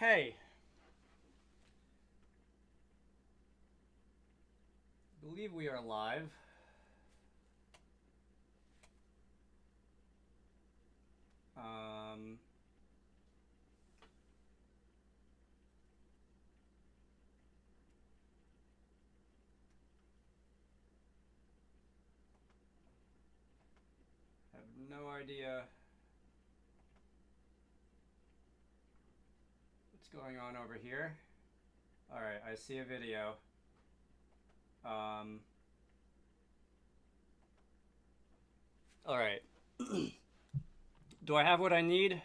Okay. I believe we are live. I have no idea what's going on over here. All right, I see a video. All right. Do I have what I need?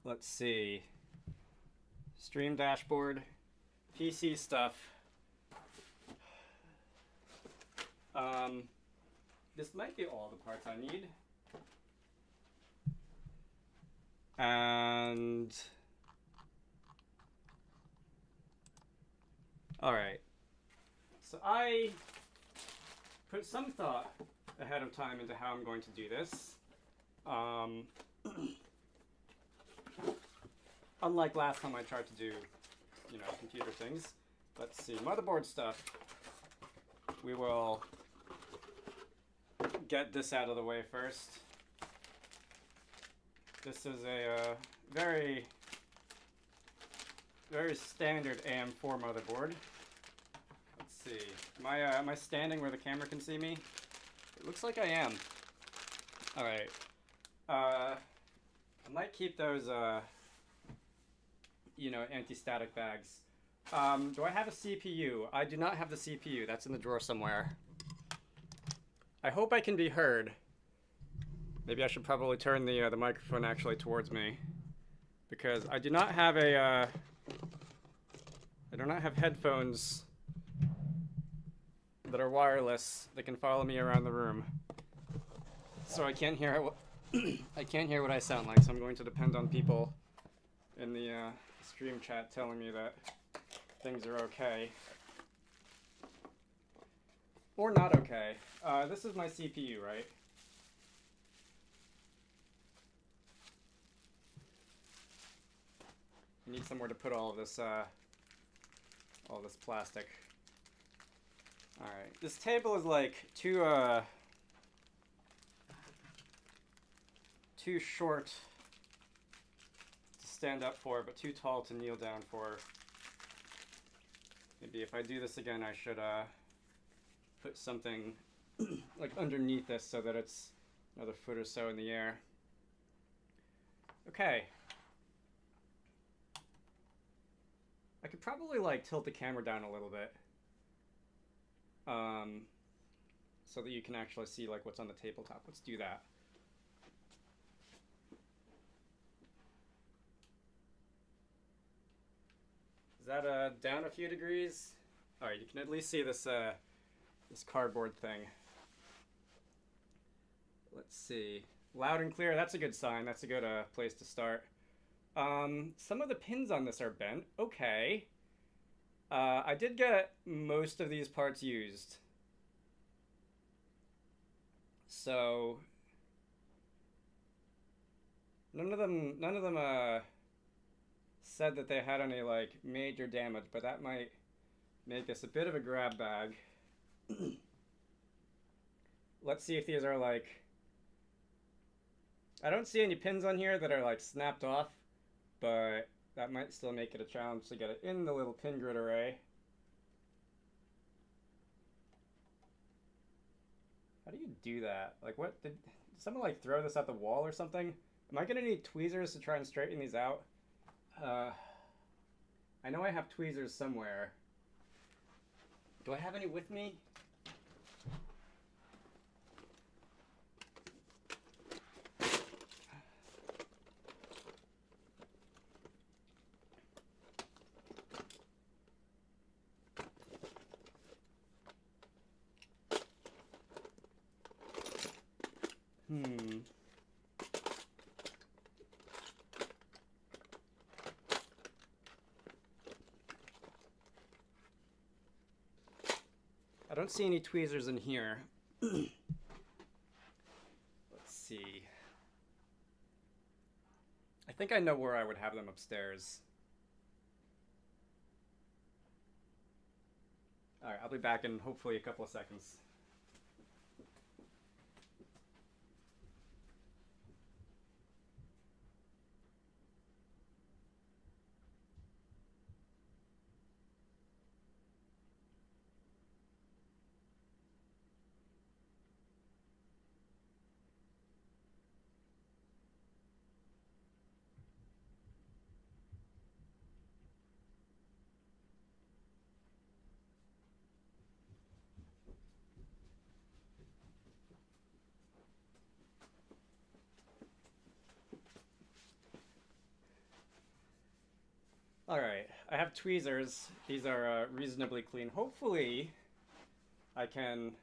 Let's see. Stream dashboard, PC stuff. This might be all the parts I need. And all right. So I put some thought ahead of time into how I'm going to do this. Unlike last time I tried to do, computer things. Let's see, motherboard stuff. We will get this out of the way first. This is a very, very standard AM4 motherboard. Let's see, am I standing where the camera can see me? It looks like I am. All right. I might keep those, anti-static bags. Do I have a CPU? I do not have the CPU. That's in the drawer somewhere. I hope I can be heard. Maybe I should probably turn the microphone actually towards me, because I do not have I do not have headphones that are wireless that can follow me around the room. So I can't hear I can't hear what I sound like, so I'm going to depend on people in the stream chat telling me that things are okay. Or not okay. This is my CPU, right? I need somewhere to put all this plastic. All right, this table is like too short to stand up for, but too tall to kneel down for. Maybe if I do this again, I should put something like underneath this so that it's another foot or so in the air. Okay. I could probably like tilt the camera down a little bit, so that you can actually see like what's on the tabletop. Let's do that. Is that down a few degrees? All right, you can at least see this this cardboard thing. Let's see. Loud and clear. That's a good sign. That's a good place to start. Some of the pins on this are bent. Okay. I did get most of these parts used. So none of them said that they had any like major damage, but that might make this a bit of a grab bag. Let's see if these are like, I don't see any pins on here that are like snapped off, but that might still make it a challenge to get it in the little pin grid array. How do you do that? Like, what did someone like throw this at the wall or something? Am I gonna need tweezers to try and straighten these out? I know I have tweezers somewhere. Do I have any with me? I don't see any tweezers in here. Let's see. I think I know where I would have them upstairs. All right, I'll be back in hopefully a couple of seconds. All right, I have tweezers. These are reasonably clean. Hopefully, I can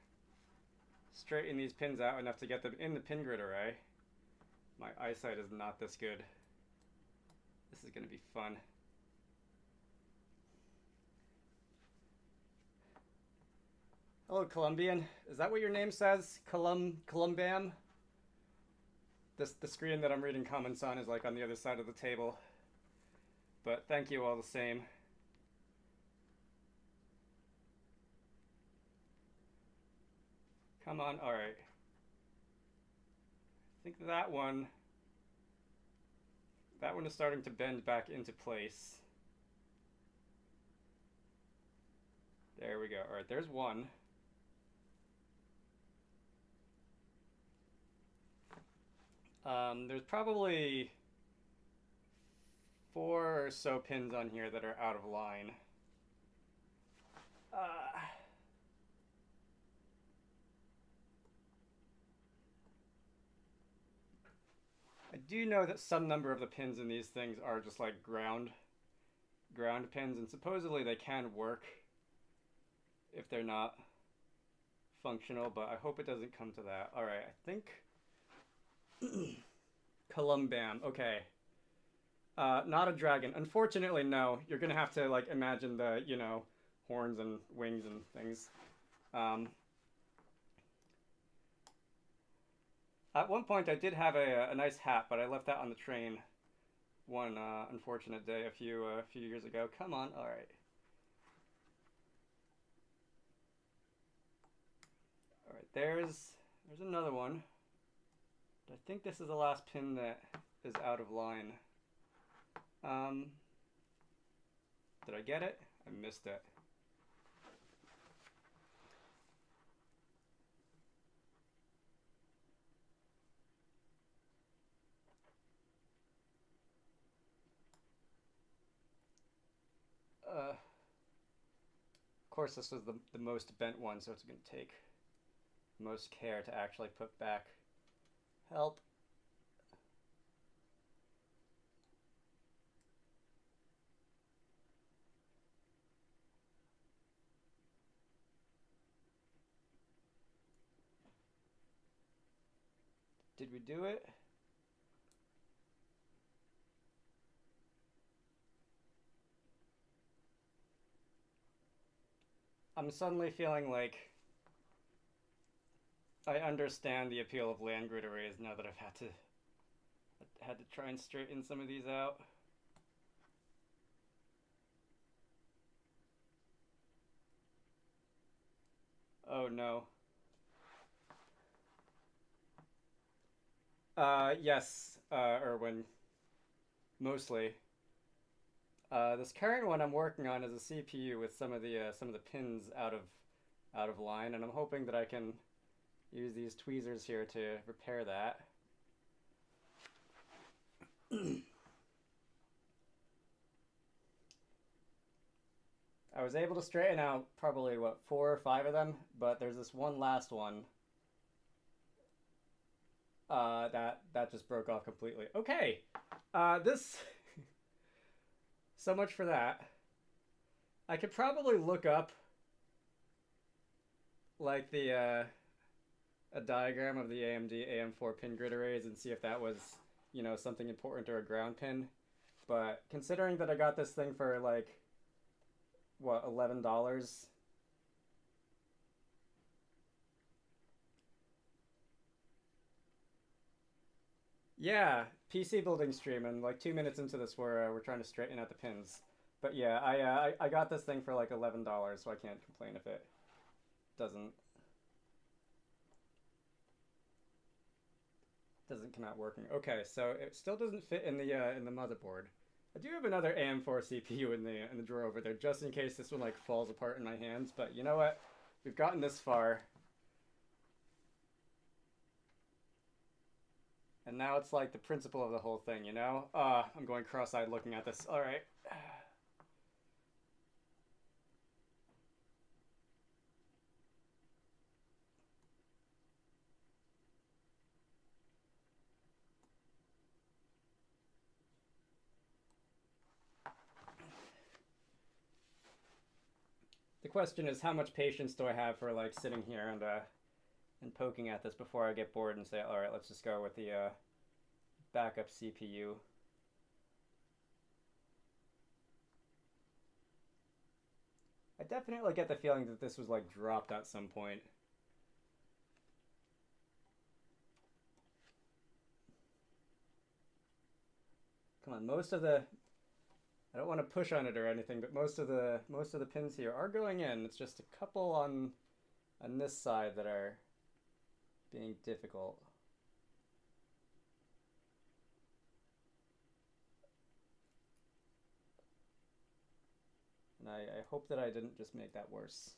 straighten these pins out enough to get them in the pin grid array. My eyesight is not this good. This is going to be fun. Hello, Colombian. Is that what your name says? Columbam? The screen that I'm reading comments on is like on the other side of the table. But thank you all the same. Come on, all right. I think that one is starting to bend back into place. There we go. All right, there's one. There's probably 4 or so pins on here that are out of line. I do know that some number of the pins in these things are just like ground pins, and supposedly they can work if they're not functional, but I hope it doesn't come to that. All right, I think Columbam. Okay. Not a dragon. Unfortunately, no. You're gonna have to like imagine the, you know, horns and wings and things. At one point, I did have a nice hat, but I left that on the train one unfortunate day a few years ago. Come on, all right. All right, there's another one. I think this is the last pin that is out of line. Did I get it? I missed it. Of course, this was the most bent one, so it's going to take most care to actually put back. Help. Did we do it? I'm suddenly feeling like I understand the appeal of land grid arrays now that I've had to try and straighten some of these out. Oh no. Yes, Erwin. Mostly. This current one I'm working on is a CPU with some of the pins out of line, and I'm hoping that I can use these tweezers here to repair that. I was able to straighten out probably what 4 or 5 of them, but there's this one last one that just broke off completely. Okay, this so much for that. I could probably look up like a diagram of the AMD AM4 pin grid arrays and see if that was, you know, something important or a ground pin. But considering that I got this thing for like what, $11? Yeah, PC building stream, and like 2 minutes into this we're trying to straighten out the pins. But yeah, I got this thing for like $11, so I can't complain if it doesn't come out working. Okay, so it still doesn't fit in the motherboard. I do have another AM4 CPU in the drawer over there, just in case this one like falls apart in my hands. But you know what? We've gotten this far, and now it's like the principle of the whole thing, you know? I'm going cross-eyed looking at this. All right. The question is, how much patience do I have for like sitting here and poking at this before I get bored and say, all right, let's just go with the backup CPU. I definitely get the feeling that this was like dropped at some point. Come on, most of the, I don't want to push on it or anything, but most of the pins here are going in. It's just a couple on this side that are being difficult. And I hope that I didn't just make that worse.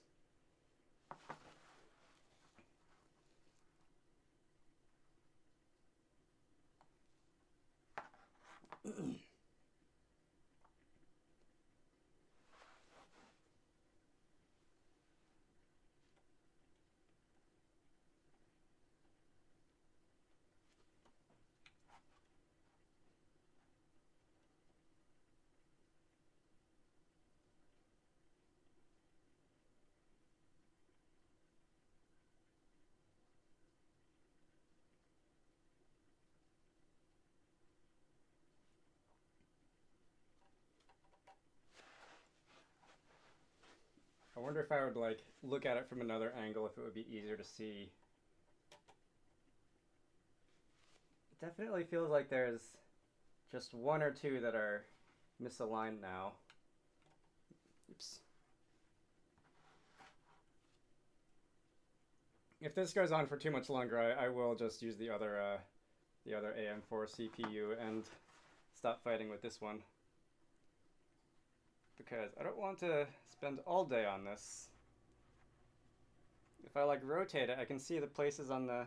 I wonder if I would like look at it from another angle, if it would be easier to see. It definitely feels like there's just one or two that are misaligned now. Oops. If this goes on for too much longer, I will just use the other AM4 CPU and stop fighting with this one. Because I don't want to spend all day on this. If I like rotate it, I can see the places on the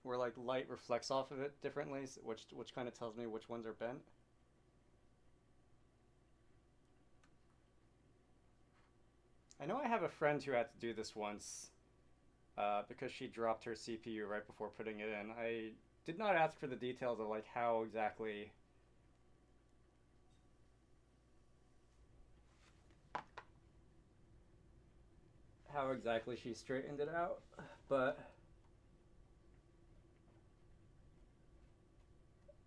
where like light reflects off of it differently, which kind of tells me which ones are bent. I know I have a friend who had to do this once because she dropped her CPU right before putting it in. I did not ask for the details of like how exactly she straightened it out, but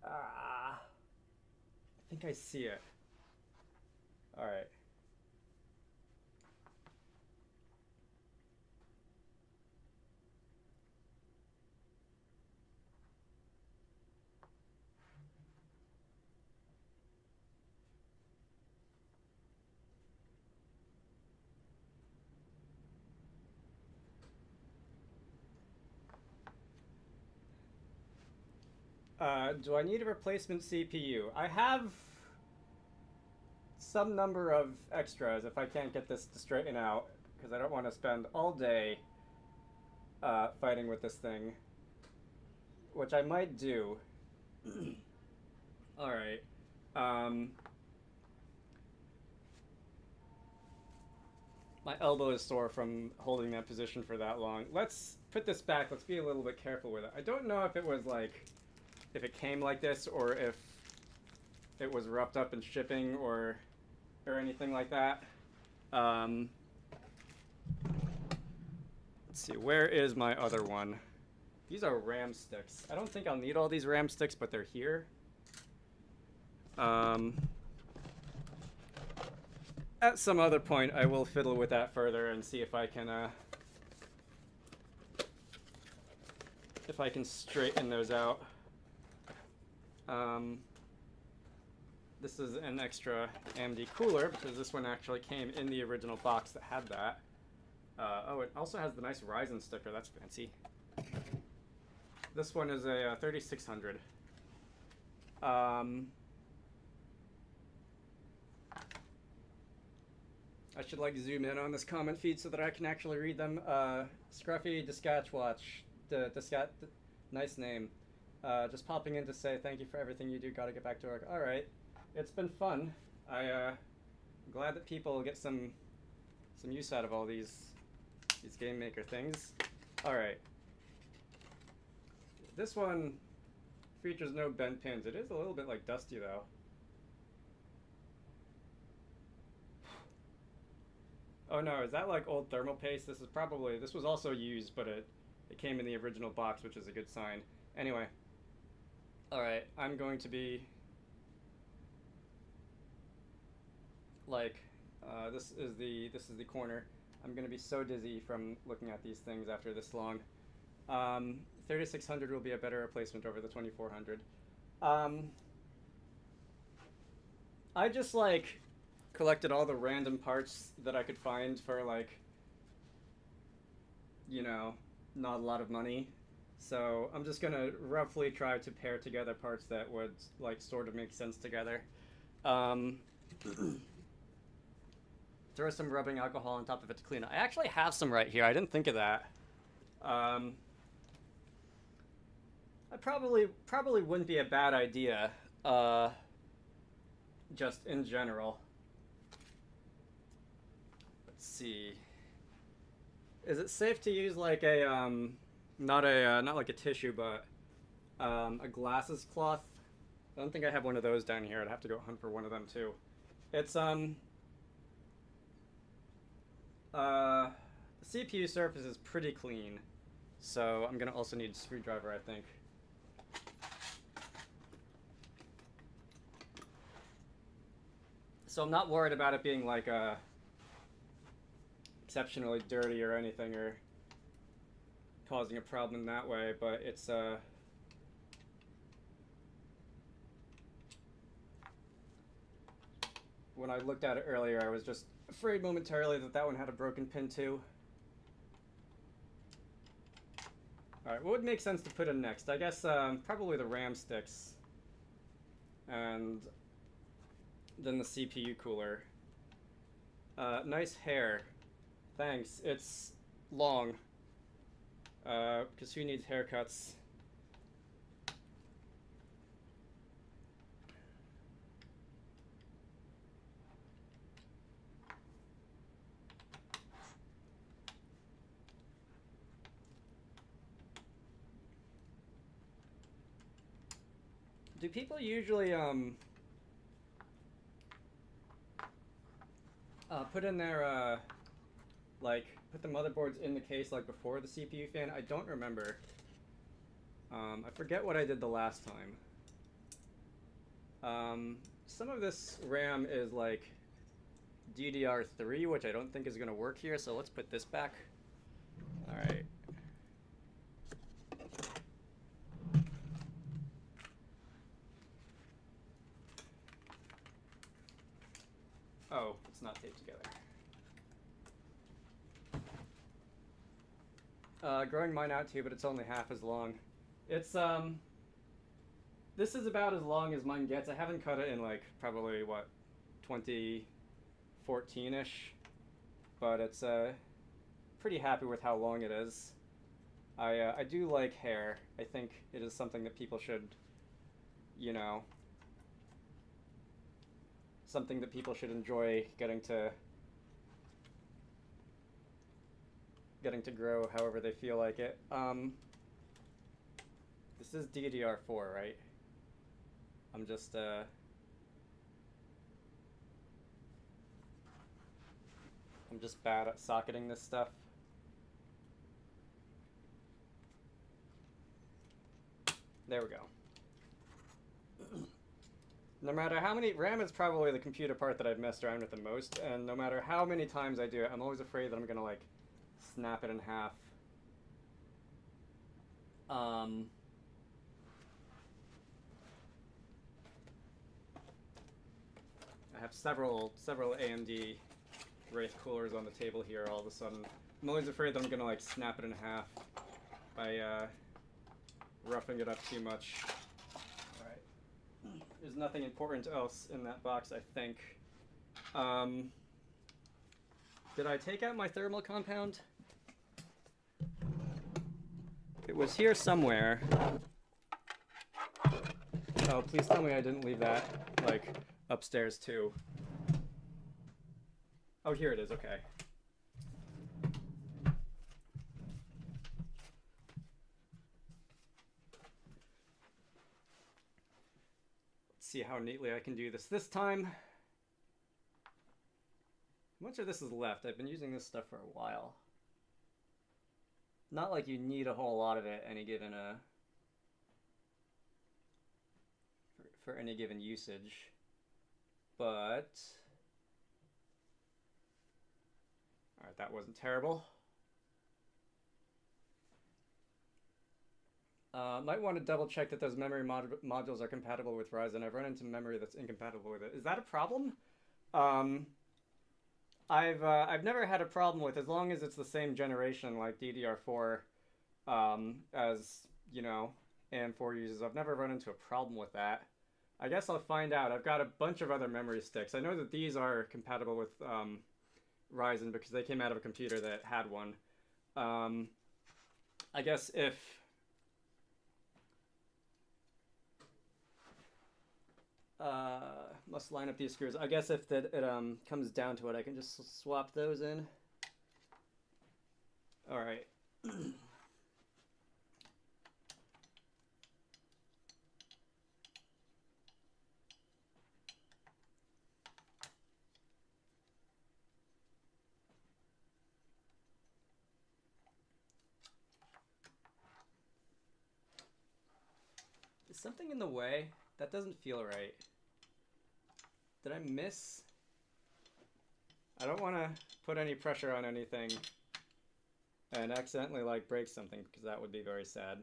I think I see it. All right. Do I need a replacement CPU? I have some number of extras if I can't get this to straighten out, because I don't want to spend all day fighting with this thing, which I might do. All right. My elbow is sore from holding that position for that long. Let's put this back. Let's be a little bit careful with it. I don't know if it was like, if it came like this, or if it was roughed up in shipping or anything like that. Let's see, where is my other one? These are RAM sticks. I don't think I'll need all these RAM sticks, but they're here. At some other point, I will fiddle with that further and see if I can straighten those out. This is an extra AMD cooler because this one actually came in the original box that had that. Oh, it also has the nice Ryzen sticker. That's fancy. This one is a 3600. I should like zoom in on this comment feed so that I can actually read them. Scruffy Discatchwatch, nice name. Just popping in to say thank you for everything you do. Gotta get back to work. All right, it's been fun. I'm glad that people get some use out of all these game maker things. All right, this one features no bent pins. It is a little bit like dusty though. Oh no, is that like old thermal paste? This was also used, but it came in the original box, which is a good sign. Anyway, all right, I'm going to be like, this is the corner. I'm gonna be so dizzy from looking at these things after this long. 3600 will be a better replacement over the 2400. I just like collected all the random parts that I could find for like, you know, not a lot of money. So I'm just gonna roughly try to pair together parts that would like sort of make sense together. Throw some rubbing alcohol on top of it to clean it. I actually have some right here. I didn't think of that. I probably wouldn't be a bad idea, just in general. Let's see. Is it safe to use like a not like a tissue, but a glasses cloth? I don't think I have one of those down here. I'd have to go hunt for one of them too. It's the CPU surface is pretty clean, so I'm gonna also need a screwdriver, I think. So I'm not worried about it being like exceptionally dirty or anything, or causing a problem in that way, but it's when I looked at it earlier, I was just afraid momentarily that that one had a broken pin too. Alright, what would make sense to put in next? I guess probably the RAM sticks, and then the CPU cooler. Nice hair. Thanks. It's long. Because who needs haircuts? Do people usually put in their like put the motherboards in the case like before the CPU fan? I don't remember. I forget what I did the last time. Some of this RAM is like DDR3, which I don't think is gonna work here, so let's put this back. All right. Oh, it's not taped together. Growing mine out too, but it's only half as long. It's this is about as long as mine gets. I haven't cut it in like probably what, 2014-ish, but it's pretty happy with how long it is. I do like hair. I think it is something that people should, you know, something that people should enjoy getting to grow however they feel like it. This is DDR4, right? I'm just bad at socketing this stuff. There we go. No matter how many, RAM is probably the computer part that I've messed around with the most, and no matter how many times I do it, I'm always afraid that I'm gonna like snap it in half. have several AMD Wraith coolers on the table here all of a sudden. I'm always afraid that I'm gonna like snap it in half by roughing it up too much. Alright. There's nothing important else in that box, I think. Did I take out my thermal compound? It was here somewhere. Oh, please tell me I didn't leave that, like, upstairs too. Oh, here it is, okay. Let's see how neatly I can do this time. How much of this is left? I've been using this stuff for a while. Not like you need a whole lot of it any given for any given usage, but all right, that wasn't terrible. Might want to double check that those memory modules are compatible with Ryzen. I've run into memory that's incompatible with it. Is that a problem? I've never had a problem with, as long as it's the same generation like DDR4 as, you know, AM4 uses. I've never run into a problem with that. I guess I'll find out. I've got a bunch of other memory sticks. I know that these are compatible with Ryzen because they came out of a computer that had one. I guess if must line up these screws. I guess if it comes down to it, I can just swap those in. All right. Is something in the way? That doesn't feel right. Did I miss? I don't want to put any pressure on anything and accidentally like break something, because that would be very sad.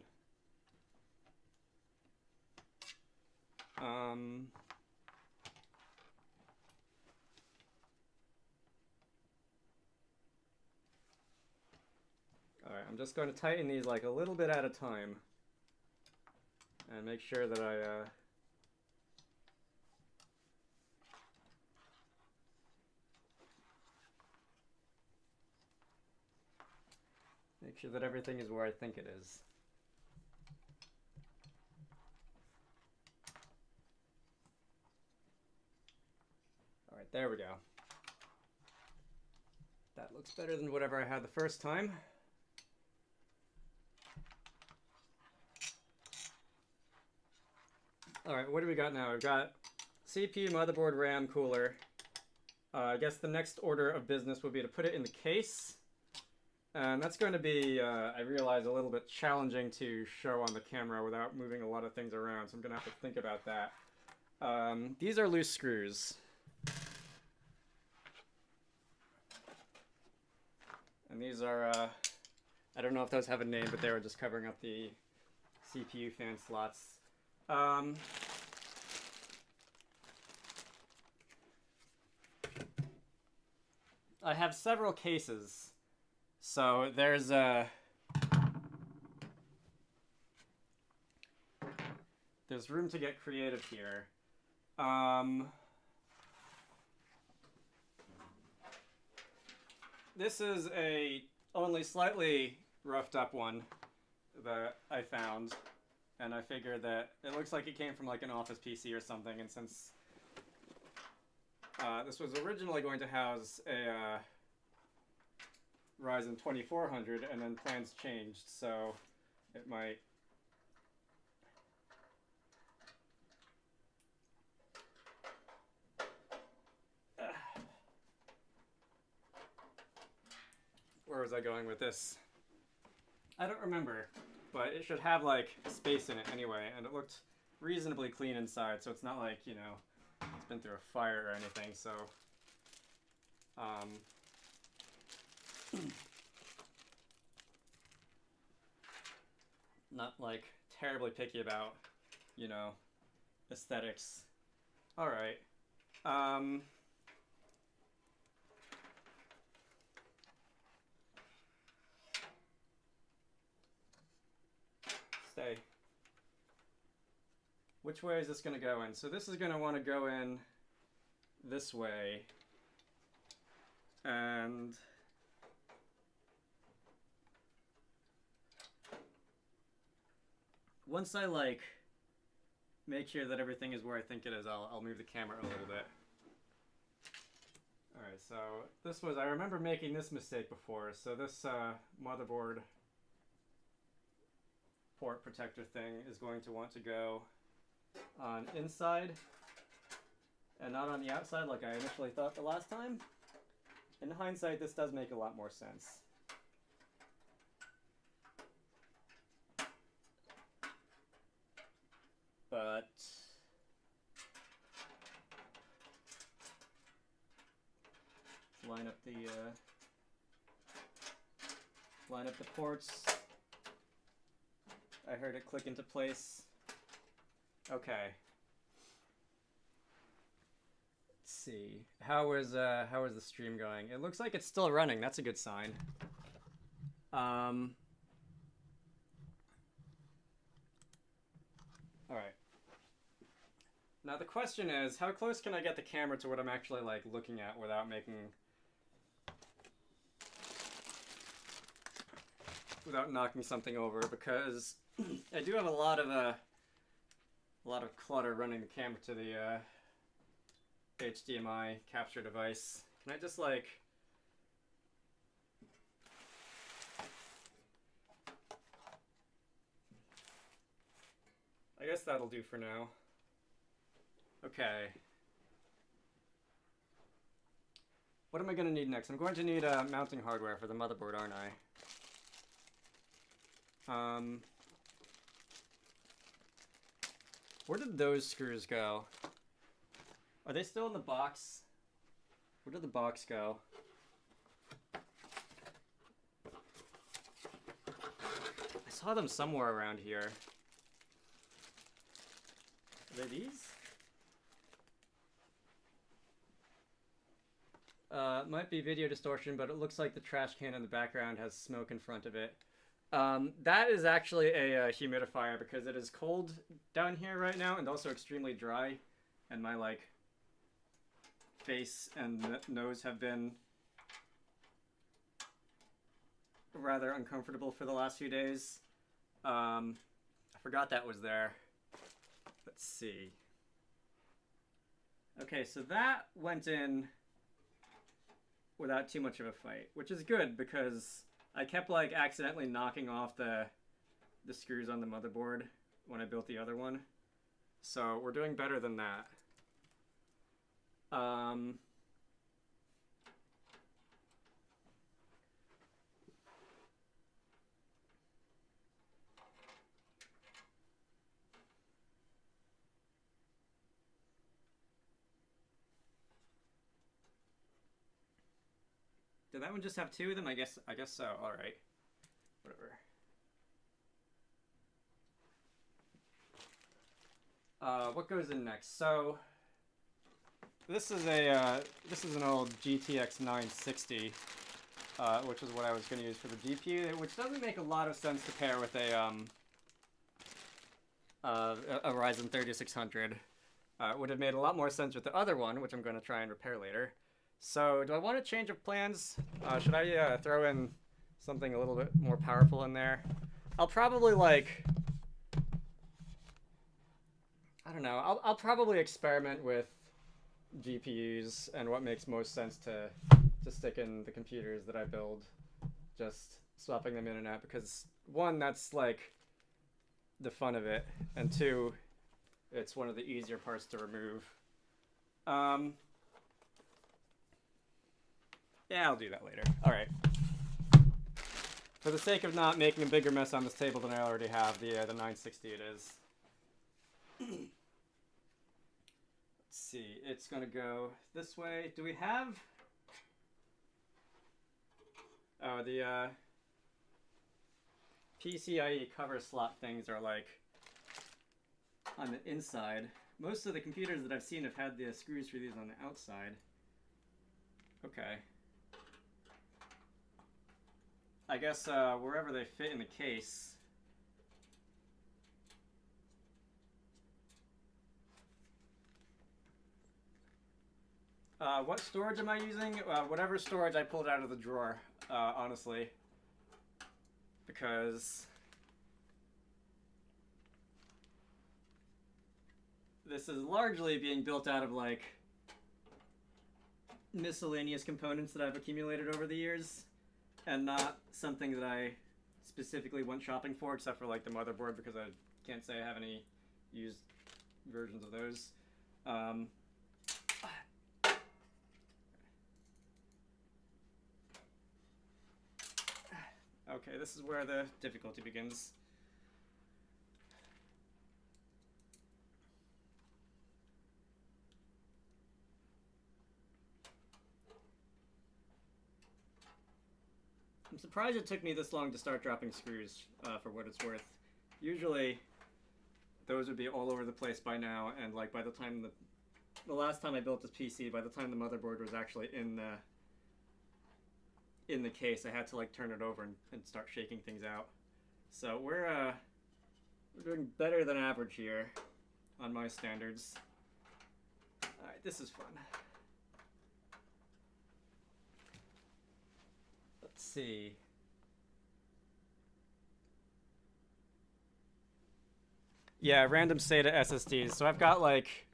Alright, I'm just going to tighten these like a little bit at a time and make sure that I make sure that everything is where I think it is. All right, there we go. That looks better than whatever I had the first time. All right, what do we got now? We've got CPU, motherboard, RAM, cooler. I guess the next order of business would be to put it in the case. And that's going to be, I realize, a little bit challenging to show on the camera without moving a lot of things around, so I'm going to have to think about that. These are loose screws. And these are, I don't know if those have a name, but they were just covering up the CPU fan slots. I have several cases. So there's room to get creative here. This is a only slightly roughed up one that I found, and I figured that it looks like it came from like an office PC or something, and since this was originally going to house a Ryzen 2400, and then plans changed, so it might where was I going with this? I don't remember, but it should have like space in it anyway, and it looked reasonably clean inside, so it's not like, you know, it's been through a fire or anything, so not like terribly picky about, you know, aesthetics. All right. Um, stay. Which way is this going to go in? So this is going to want to go in this way. And once I like make sure that everything is where I think it is, I'll move the camera a little bit. All right, so this was, I remember making this mistake before. So this motherboard port protector thing is going to want to go on inside and not on the outside like I initially thought the last time. In hindsight, this does make a lot more sense. But let's line up the ports. I heard it click into place. Okay. Let's see. How is the stream going? It looks like it's still running. That's a good sign. All right. Now the question is, how close can I get the camera to what I'm actually like looking at without knocking something over? Because I do have a lot of clutter running the camera to the HDMI capture device. Can I just like I guess that'll do for now. Okay. What am I going to need next? I'm going to need mounting hardware for the motherboard, aren't I? Where did those screws go? Are they still in the box? Where did the box go? I saw them somewhere around here. Are they these? Might be video distortion, but it looks like the trash can in the background has smoke in front of it. That is actually a humidifier because it is cold down here right now and also extremely dry, and my like face and nose have been rather uncomfortable for the last few days. I forgot that was there. Let's see. Okay, so that went in without too much of a fight, which is good because I kept like accidentally knocking off the screws on the motherboard when I built the other one. So we're doing better than that. Did that one just have two of them? I guess so. All right. Whatever. What goes in next? So this is an old GTX 960, which is what I was going to use for the GPU, which doesn't make a lot of sense to pair with a Ryzen 3600. It would have made a lot more sense with the other one, which I'm going to try and repair later. So, do I want a change of plans? Should I throw in something a little bit more powerful in there? I'll probably like, I don't know, I'll probably experiment with GPUs and what makes most sense to stick in the computers that I build. Just swapping them in and out because one, that's like the fun of it, and two, it's one of the easier parts to remove. Yeah, I'll do that later. All right. For the sake of not making a bigger mess on this table than I already have, the 960 it is. Let's see. It's going to go this way. Do we have... Oh, the PCIe cover slot things are like on the inside, Most of the computers that I've seen have had the screws for these on the outside. Okay. I guess wherever they fit in the case. What storage am I using? Whatever storage I pulled out of the drawer, honestly. Because this is largely being built out of, like, miscellaneous components that I've accumulated over the years, and not something that I specifically went shopping for, except for, like, the motherboard, because I can't say I have any used versions of those. Okay, this is where the difficulty begins. I'm surprised it took me this long to start dropping screws, for what it's worth. Usually, those would be all over the place by now, and like by the time the last time I built this PC, by the time the motherboard was actually in the case, I had to like turn it over and start shaking things out. So we're doing better than average here on my standards. Alright, this is fun. Let's see. Yeah, random SATA SSDs. So I've got like,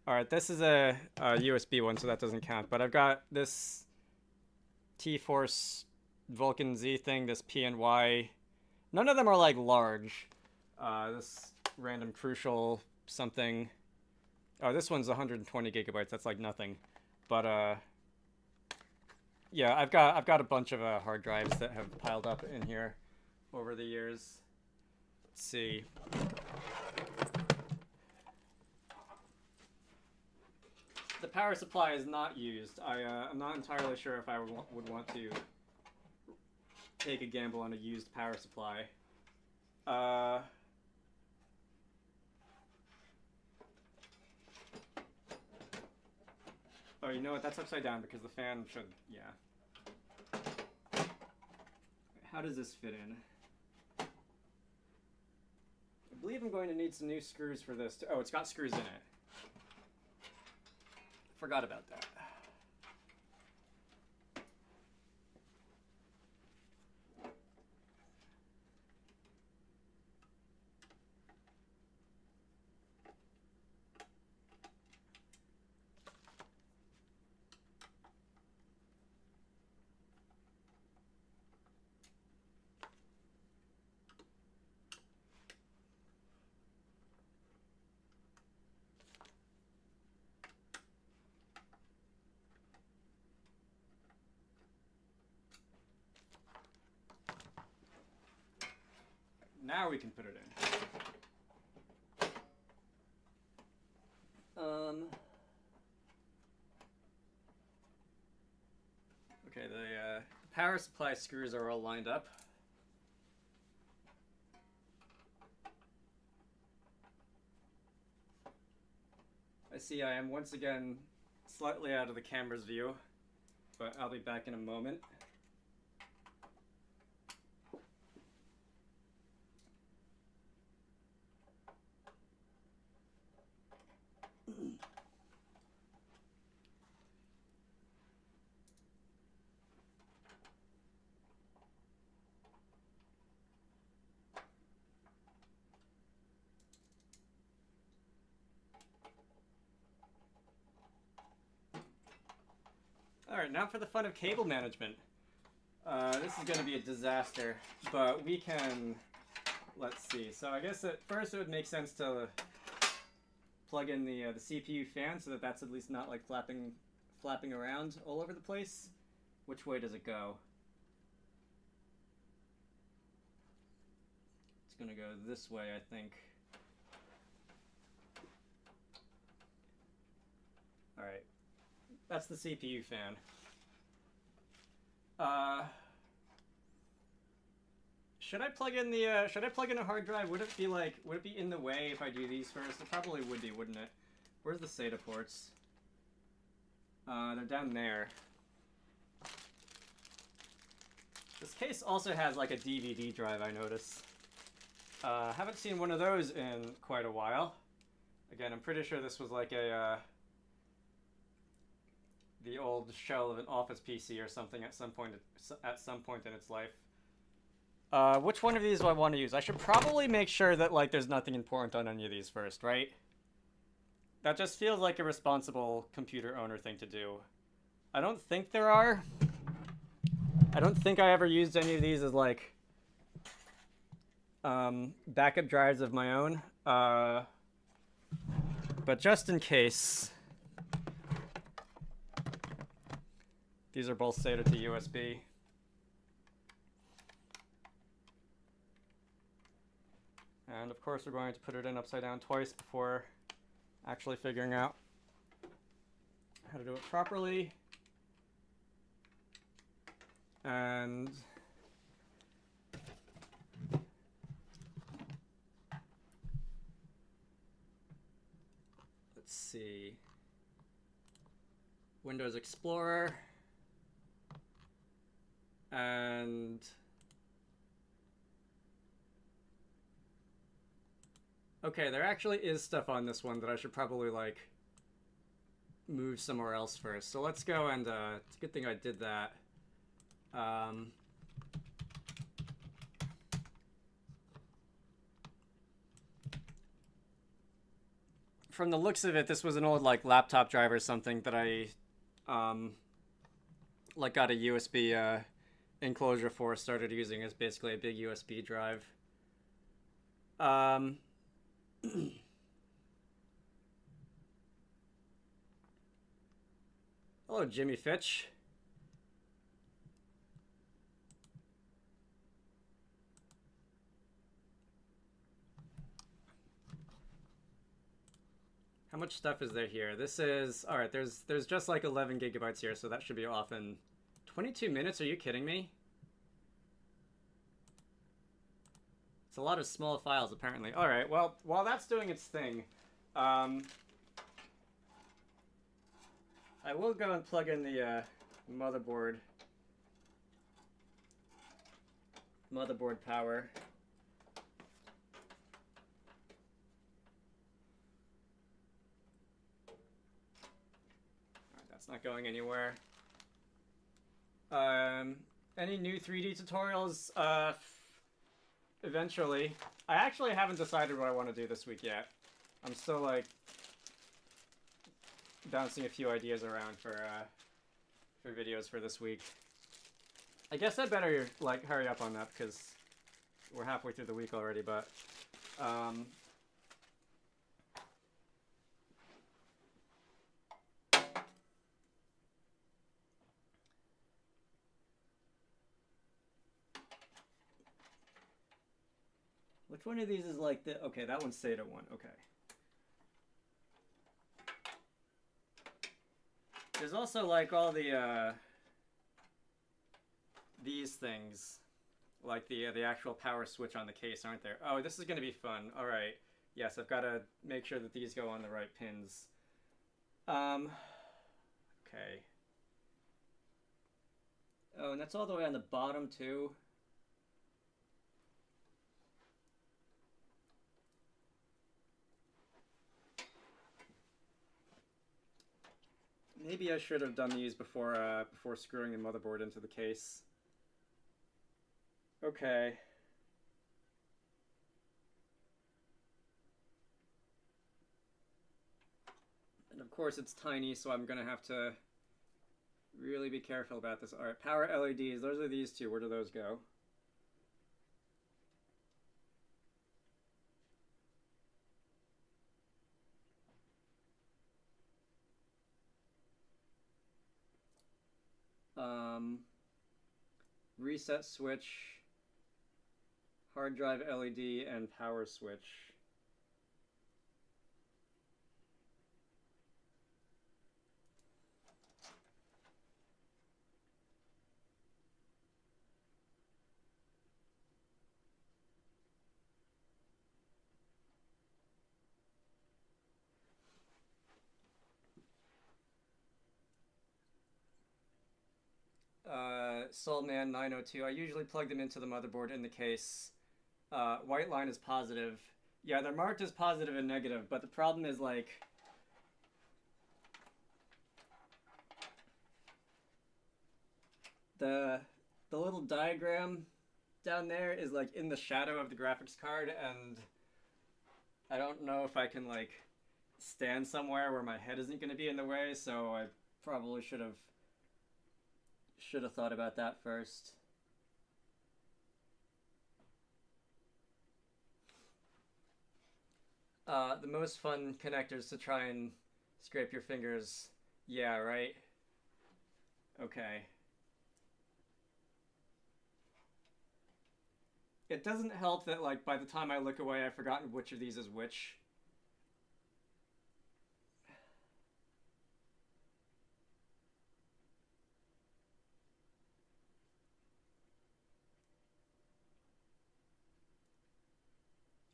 alright, this is a USB one, so that doesn't count, but I've got this T-Force Vulcan Z thing, this PNY. None of them are like large. This random Crucial something. Oh, this one's 120 gigabytes. That's like nothing. But yeah, I've got a bunch of hard drives that have piled up in here over the years. Let's see. The power supply is not used. I'm not entirely sure if I would want to take a gamble on a used power supply. Oh, you know what? That's upside down because the fan should, yeah. How does this fit in? I believe I'm going to need some new screws for this. Oh, it's got screws in it. Forgot about that. Now we can put it in. Okay, the power supply screws are all lined up. I see I am once again slightly out of the camera's view, but I'll be back in a moment. Alright, now for the fun of cable management. This is going to be a disaster, but we can, let's see. So I guess at first it would make sense to plug in the CPU fan so that that's at least not like flapping around all over the place. Which way does it go? It's going to go this way, I think. Alright. That's the CPU fan. Should I plug in a hard drive? Would it be in the way if I do these first? It probably would be, wouldn't it? Where's the SATA ports? They're down there. This case also has like a DVD drive, I notice. Haven't seen one of those in quite a while. Again, I'm pretty sure this was like a the old shell of an office PC or something at some point in its life. Which one of these do I want to use? I should probably make sure that like there's nothing important on any of these first, right? That just feels like a responsible computer owner thing to do. I don't think there are. I don't think I ever used any of these as like backup drives of my own. But just in case, these are both SATA to USB. And of course we're going to put it in upside down twice before actually figuring out how to do it properly. And let's see. Windows Explorer. And okay, there actually is stuff on this one that I should probably like move somewhere else first. So let's go and it's a good thing I did that. From the looks of it, this was an old like laptop drive or something that I like got a USB enclosure for, started using as basically a big USB drive. Hello, Jimmy Fitch. How much stuff is there here? This is, all right, there's just like 11 gigabytes here, so that should be off in 22 minutes. Are you kidding me? It's a lot of small files, apparently. All right, well, while that's doing its thing, I will go and plug in the motherboard power. Not going anywhere. Any new 3D tutorials? Eventually. I actually haven't decided what I want to do this week yet. I'm still like bouncing a few ideas around for videos for this week. I guess I better like hurry up on that because we're halfway through the week already, but which one of these is like the... Okay, that one's SATA 1. Okay. There's also like all the these things, like the actual power switch on the case, aren't there? Oh, this is going to be fun. All right. Yes, I've got to make sure that these go on the right pins. Okay. Oh, and that's all the way on the bottom too. Maybe I should have done these before screwing the motherboard into the case. Okay. And of course it's tiny, so I'm gonna have to really be careful about this. All right, power LEDs, those are these two. Where do those go? Reset switch, hard drive LED, and power switch. Soulman 902. I usually plug them into the motherboard in the case. White line is positive. Yeah, they're marked as positive and negative, but the problem is like the little diagram down there is like in the shadow of the graphics card, and I don't know if I can like stand somewhere where my head isn't going to be in the way, so I probably should have thought about that first. The most fun connectors to try and scrape your fingers. Yeah, right? Okay. It doesn't help that, like, by the time I look away, I've forgotten which of these is which.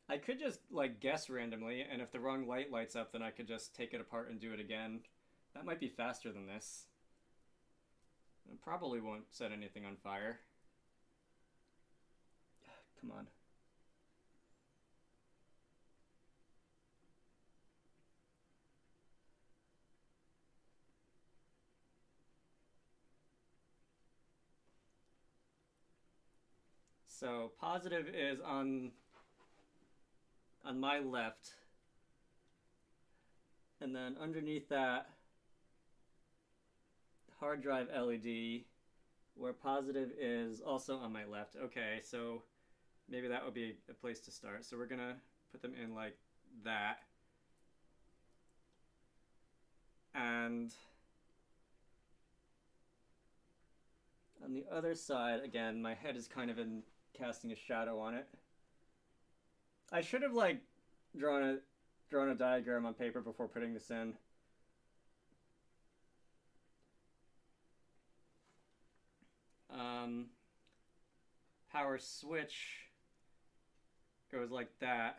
I could just, like, guess randomly, and if the wrong light lights up, then I could just take it apart and do it again. That might be faster than this. It probably won't set anything on fire. Come on. So positive is on my left, and then underneath that, hard drive LED, where positive is also on my left. Okay, so maybe that would be a place to start. So we're gonna put them in like that. And on the other side, again, my head is kind of casting a shadow on it. I should have like drawn a diagram on paper before putting this in. Power switch goes like that.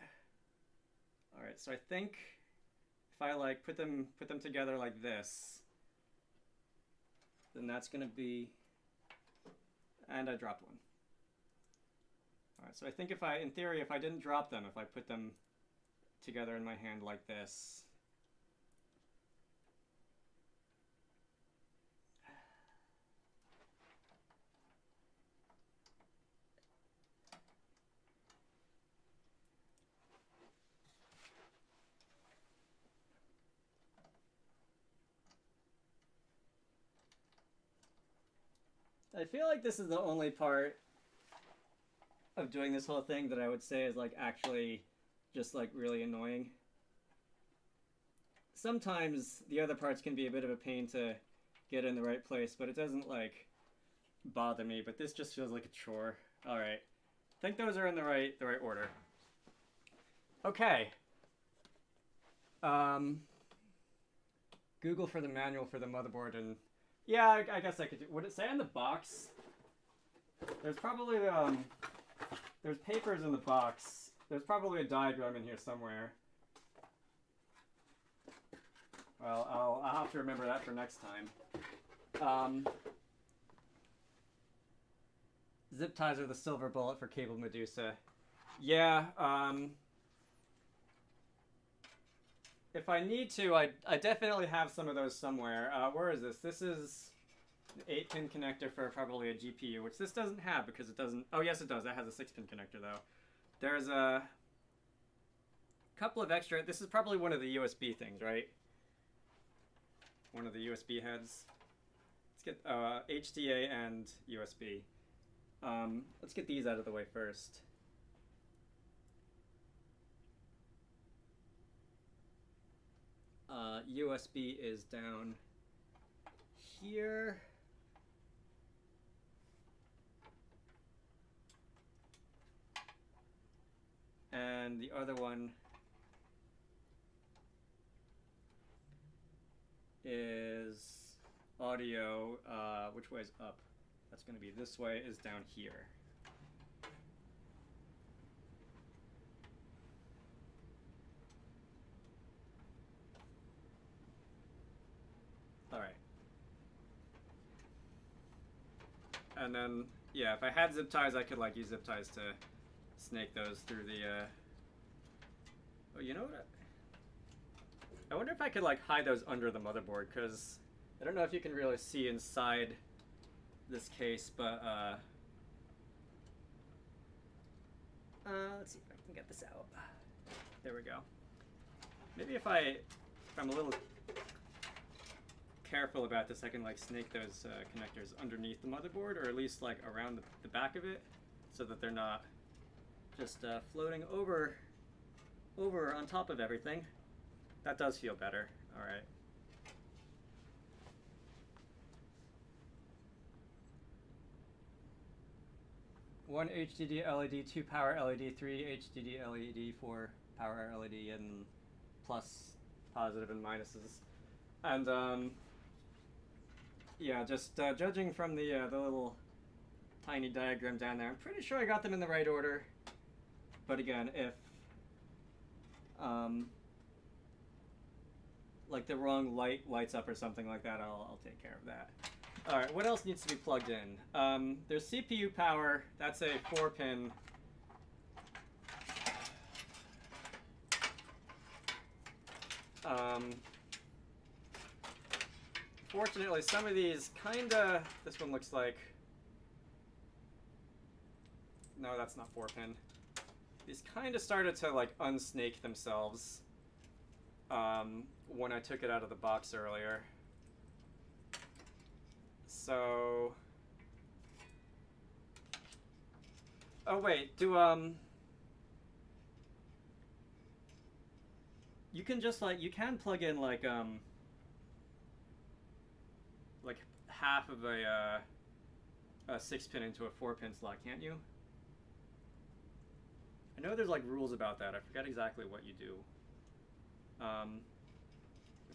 All right, so I think if I like put them together like this, then that's gonna be, and I dropped one. All right, so I think in theory, if I didn't drop them, if I put them together in my hand like this, I feel like this is the only part of doing this whole thing that I would say is like actually just like really annoying. Sometimes the other parts can be a bit of a pain to get in the right place, but it doesn't like bother me, but this just feels like a chore. All right. I think those are in the right order. Okay. Google for the manual for the motherboard, and yeah, I guess I could do. Would it say on the box? There's probably there's papers in the box. There's probably a diagram in here somewhere. Well, I'll have to remember that for next time. Zip ties are the silver bullet for cable Medusa. Yeah, if I need to, I definitely have some of those somewhere. Where is this? This is an 8-pin connector for probably a GPU, which this doesn't have because it doesn't... Oh, yes, it does. That has a 6-pin connector, though. There's a couple of extra... This is probably one of the USB things, right? One of the USB heads. Let's get HDA and USB. Let's get these out of the way first. USB is down here. And the other one is audio, which way is up? That's going to be this way, is down here. All right. And then, yeah, if I had zip ties, I could like use zip ties to snake those through the, oh, you know what? I wonder if I could like hide those under the motherboard, because I don't know if you can really see inside this case, but let's see if I can get this out. There we go. Maybe if I'm a little careful about this, I can like snake those connectors underneath the motherboard, or at least like around the back of it, so that they're not just floating over on top of everything. That does feel better. All right. One HDD LED, 2 power LED, 3 HDD LED, 4 power LED, and plus, positive, and minuses. And yeah, just judging from the little tiny diagram down there, I'm pretty sure I got them in the right order. But again, if like the wrong light lights up or something like that, I'll take care of that. All right, what else needs to be plugged in? There's CPU power. That's a 4-pin. Fortunately, some of these kinda, this one looks like, no, that's not 4-pin. These kinda started to like unsnake themselves when I took it out of the box earlier. So, oh wait, you can just like, you can plug in like half of a 6-pin into a 4-pin slot, can't you? I know there's like rules about that. I forget exactly what you do.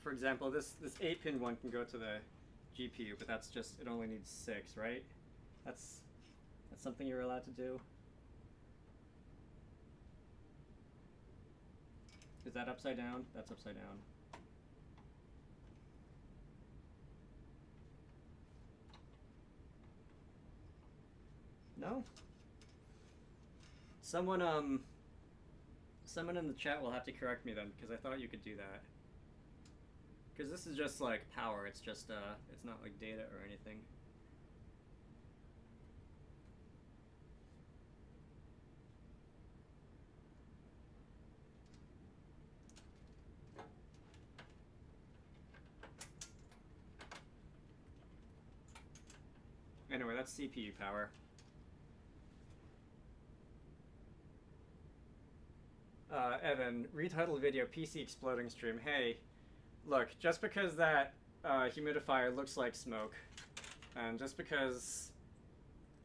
For example, this 8-pin one can go to the GPU, but that's just, it only needs 6, right? That's something you're allowed to do. Is that upside down? That's upside down. No? Someone in the chat will have to correct me then, because I thought you could do that. Because this is just like power, it's just, it's not like data or anything. Anyway, that's CPU power. Evan, retitle video PC exploding stream. Hey, look, just because that humidifier looks like smoke, and just because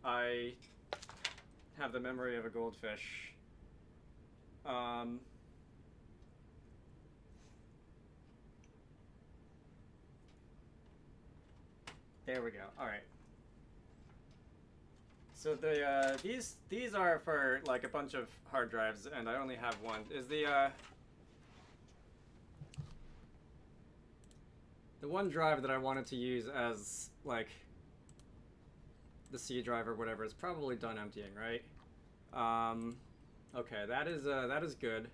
I have the memory of a goldfish, there we go. All right. So the these are for like a bunch of hard drives, and I only have one. Is the one drive that I wanted to use as like the C drive or whatever is probably done emptying, right? Okay, that is good.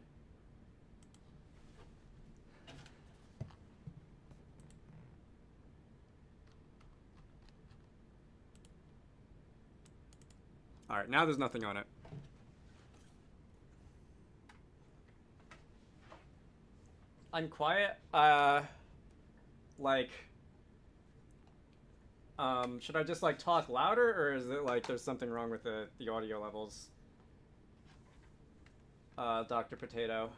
All right, now there's nothing on it. I'm quiet. Like, should I just like talk louder, or is it like there's something wrong with the audio levels? Dr. Potato.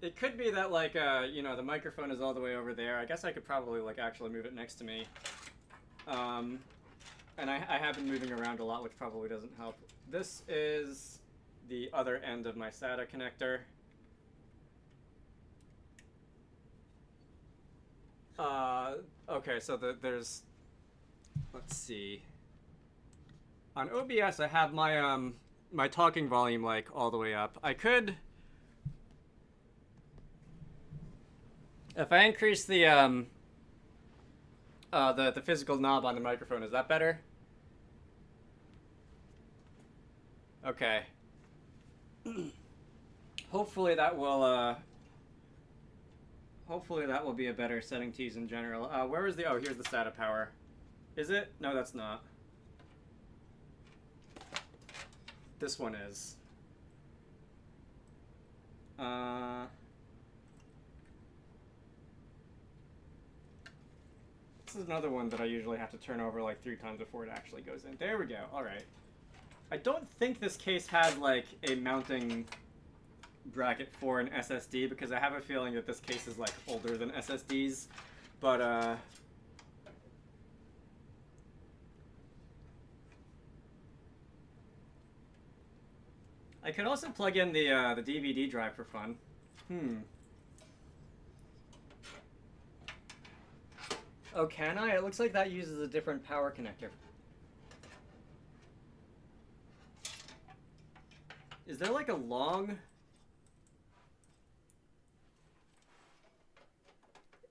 It could be that like you know, the microphone is all the way over there. I guess I could probably like actually move it next to me. And I have been moving around a lot, which probably doesn't help. This is the other end of my SATA connector. Okay, so there's, let's see. On OBS, I have my my talking volume like all the way up. I could, if I increase the physical knob on the microphone, is that better? Okay. Hopefully that will be a better setting to use in general. Where is the, oh, here's the SATA power. Is it? No, that's not. This one is. This is another one that I usually have to turn over like 3 times before it actually goes in. There we go. All right. I don't think this case has like a mounting bracket for an SSD because I have a feeling that this case is like older than SSDs. But I could also plug in the DVD drive for fun. Oh, can I? It looks like that uses a different power connector. Is there like a long...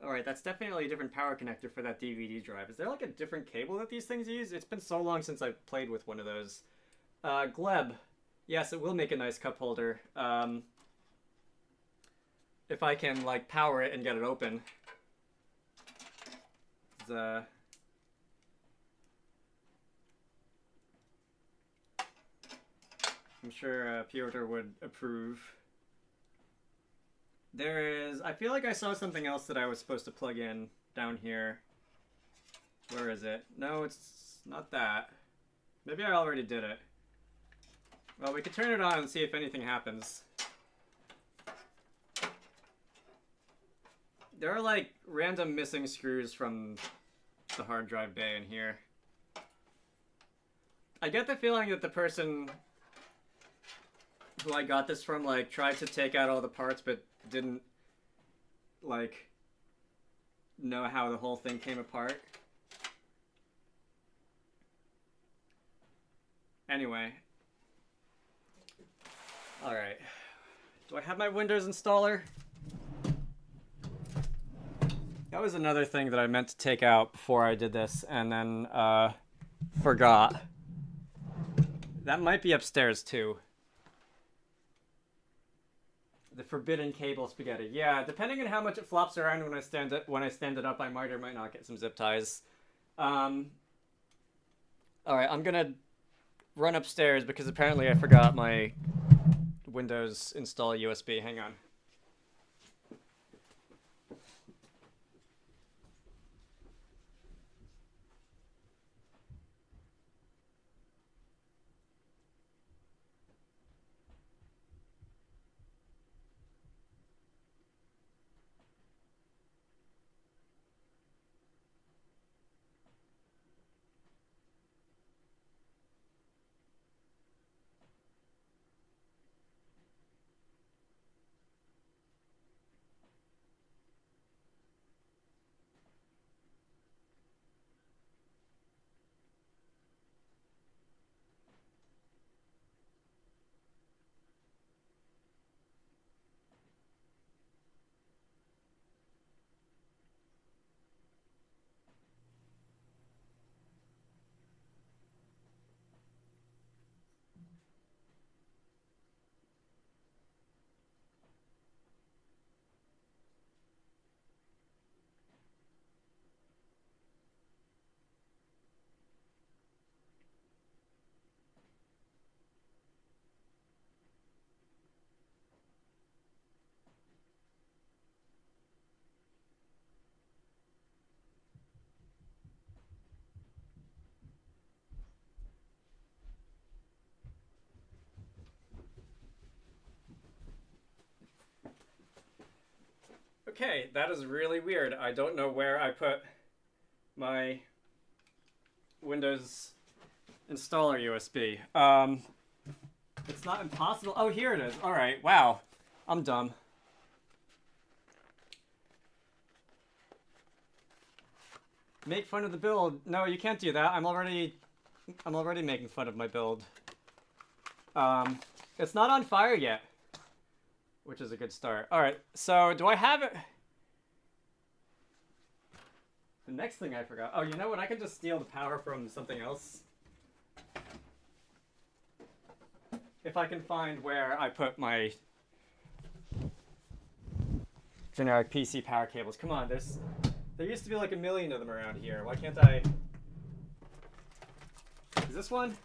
Alright, that's definitely a different power connector for that DVD drive. Is there like a different cable that these things use? It's been so long since I've played with one of those. Gleb. Yes, it will make a nice cup holder. If I can like power it and get it open. I'm sure Piotr would approve. There is... I feel like I saw something else that I was supposed to plug in down here. Where is it? No, it's not that. Maybe I already did it. Well, we could turn it on and see if anything happens. There are like random missing screws from the hard drive bay in here. I get the feeling that the person who I got this from like tried to take out all the parts but didn't like know how the whole thing came apart. Anyway. Alright. Do I have my Windows installer? That was another thing that I meant to take out before I did this and then forgot. That might be upstairs too. The forbidden cable spaghetti. Yeah, depending on how much it flops around when I stand it up, I might or might not get some zip ties. Alright, I'm gonna run upstairs because apparently I forgot my Windows install USB. Hang on. Okay, that is really weird. I don't know where I put my Windows installer USB. It's not impossible. Oh, here it is. All right. Wow. I'm dumb. Make fun of the build. No, you can't do that. I'm already making fun of my build. It's not on fire yet, which is a good start. All right, so do I have it? The next thing I forgot. Oh, you know what? I can just steal the power from something else. If I can find where I put my generic PC power cables. Come on, there used to be like a million of them around here. Why can't I? Is this one?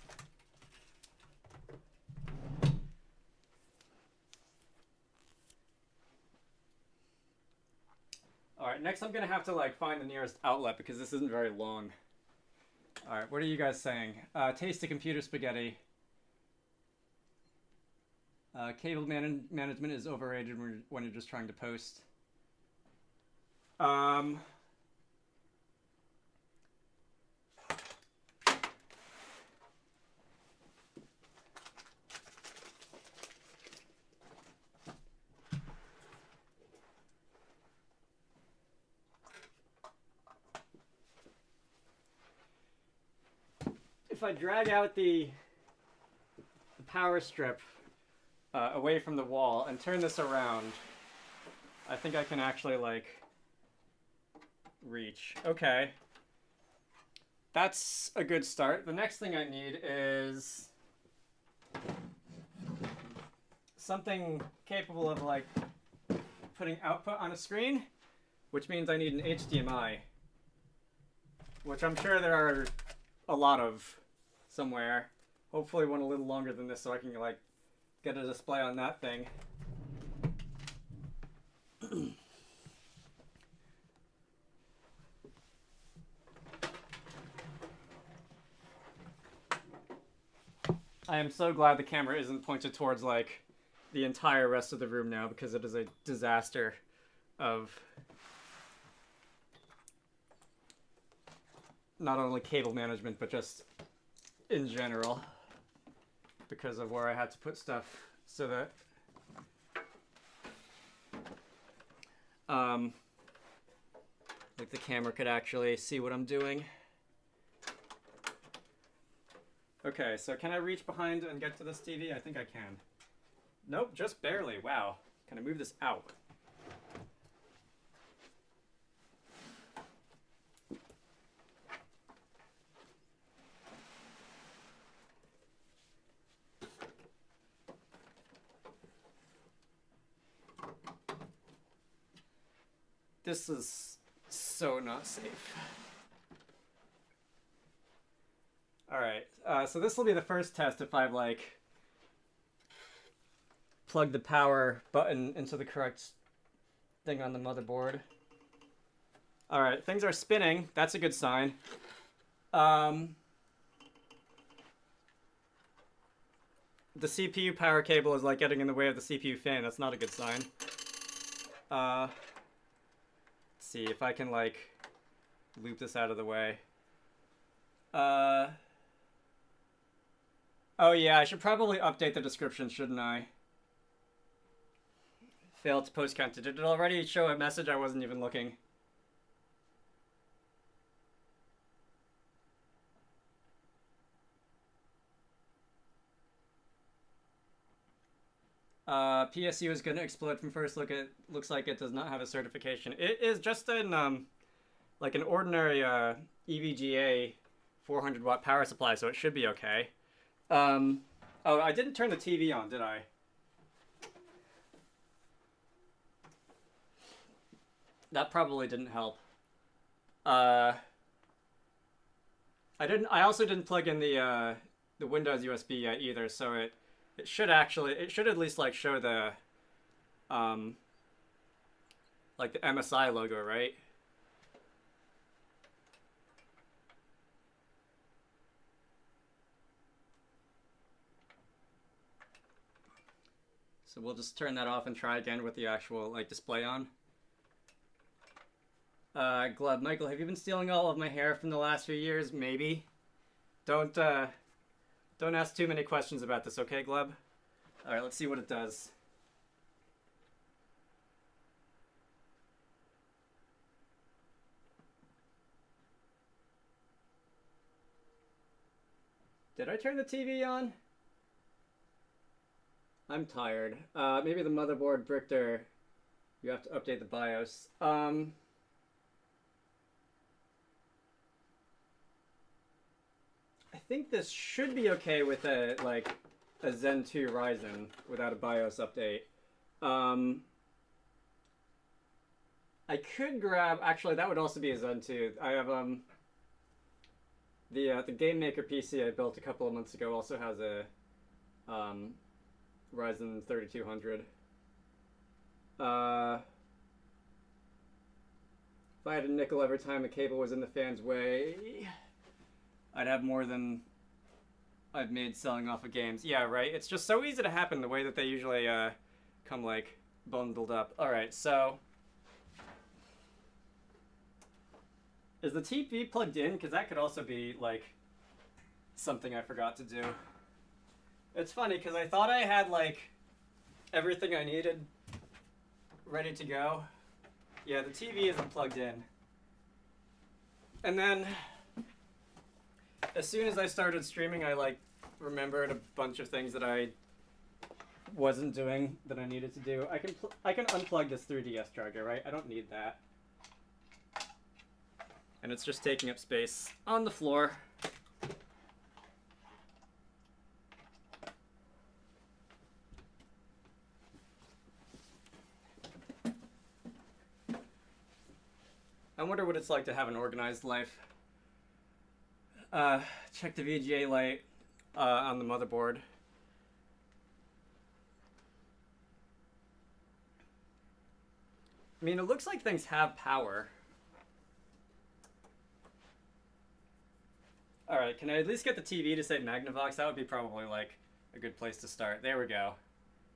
Alright, next I'm gonna have to like find the nearest outlet because this isn't very long. Alright, what are you guys saying? Tasty computer spaghetti. Cable management is overrated when you're just trying to post. If I drag out the power strip away from the wall and turn this around, I think I can actually like reach. Okay. That's a good start. The next thing I need is something capable of like putting output on a screen, which means I need an HDMI, which I'm sure there are a lot of somewhere. Hopefully one a little longer than this so I can like get a display on that thing. I am so glad the camera isn't pointed towards like the entire rest of the room now because it is a disaster of not only cable management but just in general because of where I had to put stuff so that like the camera could actually see what I'm doing. Okay, so can I reach behind and get to this TV? I think I can. Nope, just barely. Wow. Can I move this out? This is so not safe. Alright, so this will be the first test if I've like plugged the power button into the correct thing on the motherboard. Alright, things are spinning. That's a good sign. The CPU power cable is like getting in the way of the CPU fan. That's not a good sign. Let's see if I can like loop this out of the way. Oh yeah, I should probably update the description, shouldn't I? Failed to post counted. Did it already show a message? I wasn't even looking. PSU is going to explode from first look. It looks like it does not have a certification. It is just an like an ordinary EVGA 400 watt power supply, so it should be okay. Oh, I didn't turn the TV on, did I? That probably didn't help. I also didn't plug in the Windows USB yet either, so it should at least like show the like the MSI logo, right? So we'll just turn that off and try again with the actual like display on. Glub, Michael, have you been stealing all of my hair from the last few years? Maybe. Don't ask too many questions about this, okay, Glub? All right, let's see what it does. Did I turn the TV on? I'm tired. Maybe the motherboard Brichter. You have to update the BIOS. I think this should be okay with a Zen 2 Ryzen without a BIOS update. I could grab, actually that would also be a Zen 2. I have the Game Maker PC I built a couple of months ago also has a Ryzen 3200. If I had a nickel every time a cable was in the fan's way, I'd have more than I've made selling off of games. Yeah, right? It's just so easy to happen the way that they usually come like bundled up. Alright, so is the TV plugged in? Because that could also be like something I forgot to do. It's funny because I thought I had like everything I needed ready to go. Yeah, the TV isn't plugged in. And then as soon as I started streaming, I like remembered a bunch of things that I wasn't doing that I needed to do. I can unplug this 3DS charger, right? I don't need that. And it's just taking up space on the floor. I wonder what it's like to have an organized life. Check the VGA light on the motherboard. I mean, it looks like things have power. Alright, can I at least get the TV to say Magnavox? That would be probably like a good place to start. There we go.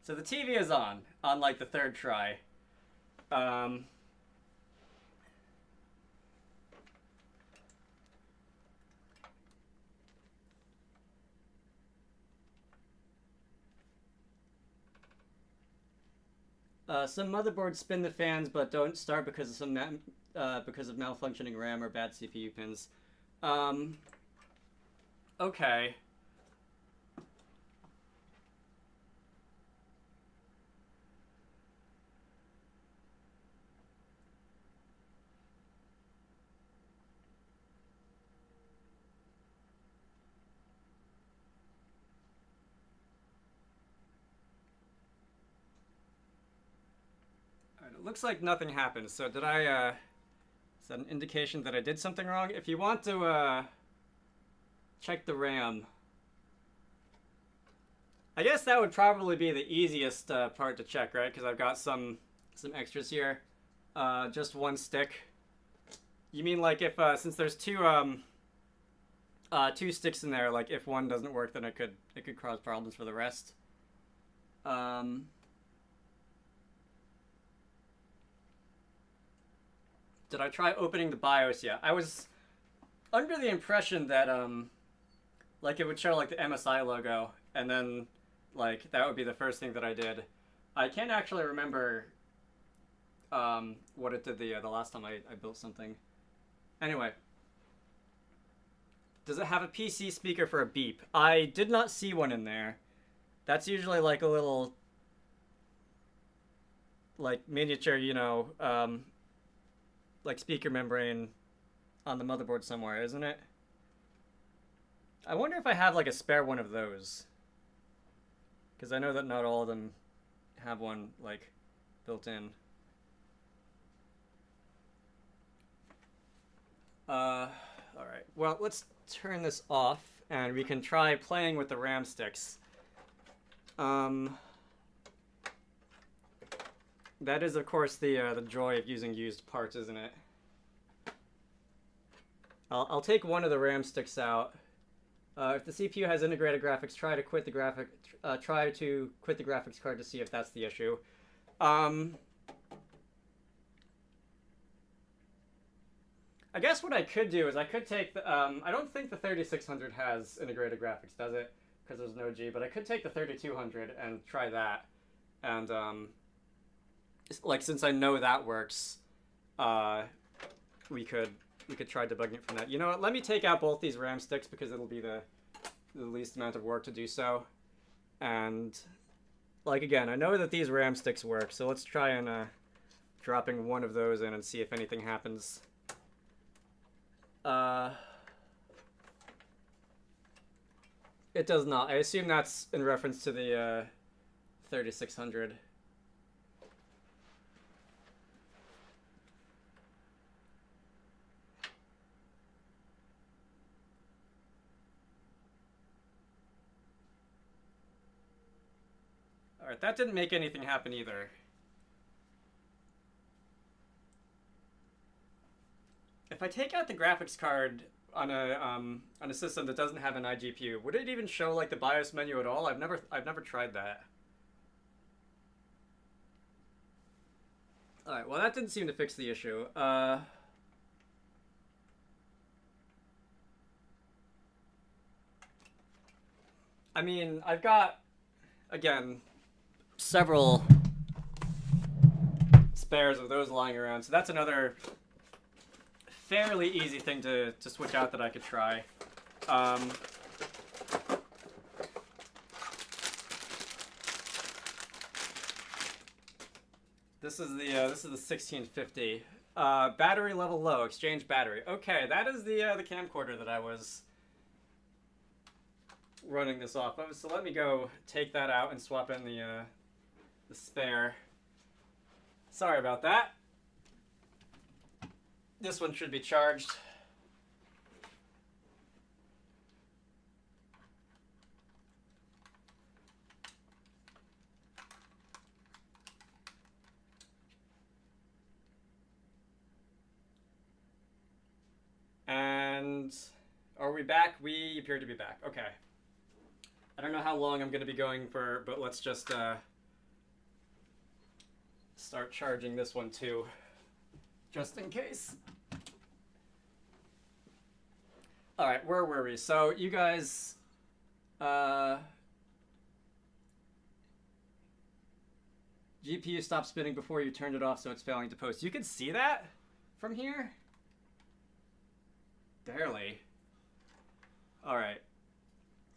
So the TV is on like the third try. Some motherboards spin the fans, but don't start because of because of malfunctioning RAM or bad CPU pins. Okay. It looks like nothing happened, so did I, is that an indication that I did something wrong? If you want to, check the RAM, I guess that would probably be the easiest part to check, right? Because I've got some extras here. Just one stick. You mean like if, since there's two sticks in there, like if one doesn't work, then it could cause problems for the rest. Did I try opening the BIOS yet? I was under the impression that like it would show like the MSI logo, and then like that would be the first thing that I did. I can't actually remember what it did the last time I built something. Anyway, does it have a PC speaker for a beep? I did not see one in there. That's usually like a little like miniature, you know, like speaker membrane on the motherboard somewhere, isn't it? I wonder if I have like a spare one of those, because I know that not all of them have one like built in. All right, well, let's turn this off and we can try playing with the RAM sticks. That is, of course, the joy of using used parts, isn't it? I'll take one of the RAM sticks out. If the CPU has integrated graphics, try to quit the graphics card to see if that's the issue. I guess what I could do is I could take the I don't think the 3600 has integrated graphics, does it? Because there's no G, but I could take the 3200 and try that, and like, since I know that works, we could try debugging it from that. You know what? Let me take out both these RAM sticks because it'll be the least amount of work to do so, and like, again, I know that these RAM sticks work, so let's try and dropping one of those in and see if anything happens. It does not. I assume that's in reference to the 3600. Alright, that didn't make anything happen either. If I take out the graphics card on a system that doesn't have an iGPU, would it even show like the BIOS menu at all? I've never tried that. Alright, well that didn't seem to fix the issue. I mean, I've got, again, several spares of those lying around, so that's another fairly easy thing to switch out that I could try. This is the 1650. Battery level low, exchange battery. Okay, that is the camcorder that I was running this off of. So let me go take that out and swap in the spare. Sorry about that. This one should be charged. And are we back? We appear to be back. Okay. I don't know how long I'm going to be going for, but let's just start charging this one too, just in case. All right, where were we? So you guys, GPU stopped spinning before you turned it off, so it's failing to post. You can see that from here? Barely. All right,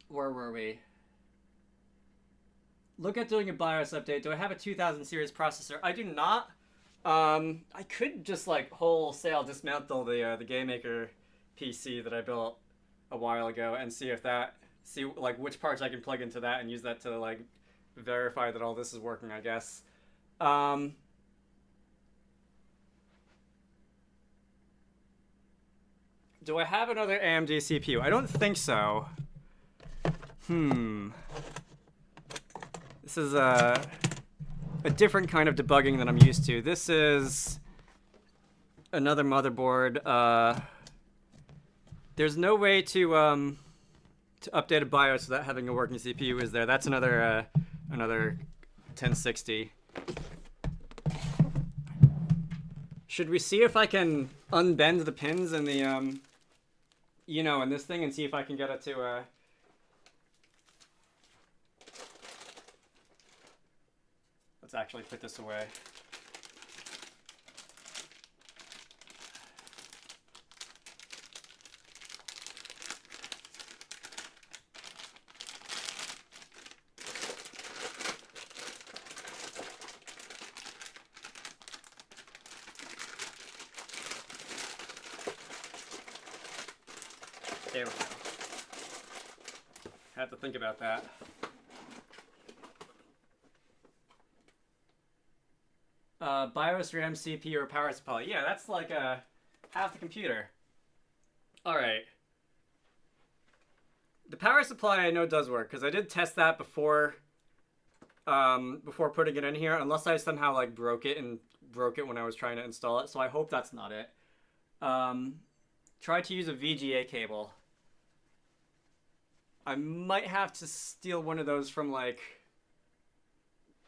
where were we? Look at doing a BIOS update. Do I have a 2000 series processor? I do not. I could just like wholesale dismantle the GameMaker PC that I built a while ago and see if that, like which parts I can plug into that and use that to like verify that all this is working, I guess. Do I have another AMD CPU? I don't think so. This is a different kind of debugging than I'm used to. This is another motherboard. There's no way to update a BIOS without having a working CPU, is there? That's another 1060. Should we see if I can unbend the pins in the in this thing and see if I can get it to let's actually put this away. There we go. Have to think about that. BIOS, RAM, CPU, or power supply. Yeah, that's like half the computer. All right. The power supply I know does work because I did test that before putting it in here. Unless I somehow like broke it when I was trying to install it. So I hope that's not it. Try to use a VGA cable. I might have to steal one of those from like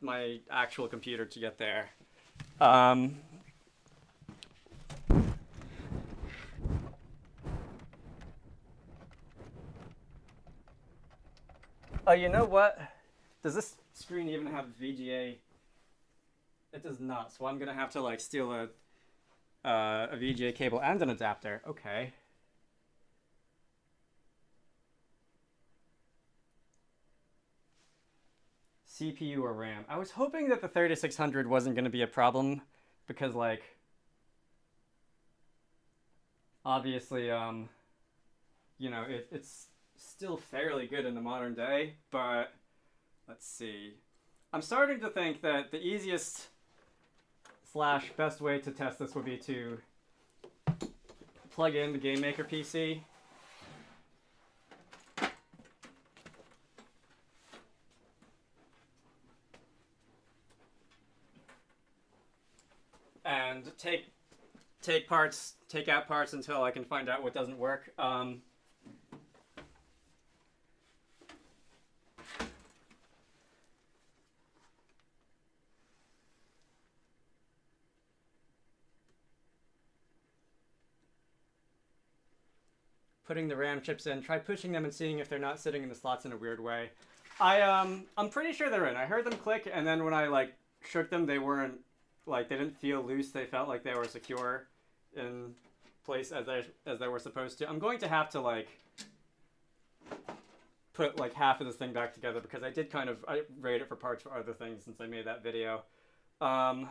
my actual computer to get there. Oh, you know what? Does this screen even have VGA? It does not, so I'm gonna have to like steal a VGA cable and an adapter. Okay. CPU or RAM. I was hoping that the 3600 wasn't going to be a problem because, like, obviously, you know, it's still fairly good in the modern day, but let's see. I'm starting to think that the easiest / best way to test this would be to plug in the Game Maker PC. And take out parts until I can find out what doesn't work. Putting the RAM chips in, try pushing them and seeing if they're not sitting in the slots in a weird way. I'm pretty sure they're in. I heard them click, and then when I like shook them, they weren't, like, they didn't feel loose. They felt like they were secure in place as they were supposed to. I'm going to have to like put like half of this thing back together because I raid it for parts for other things since I made that video. I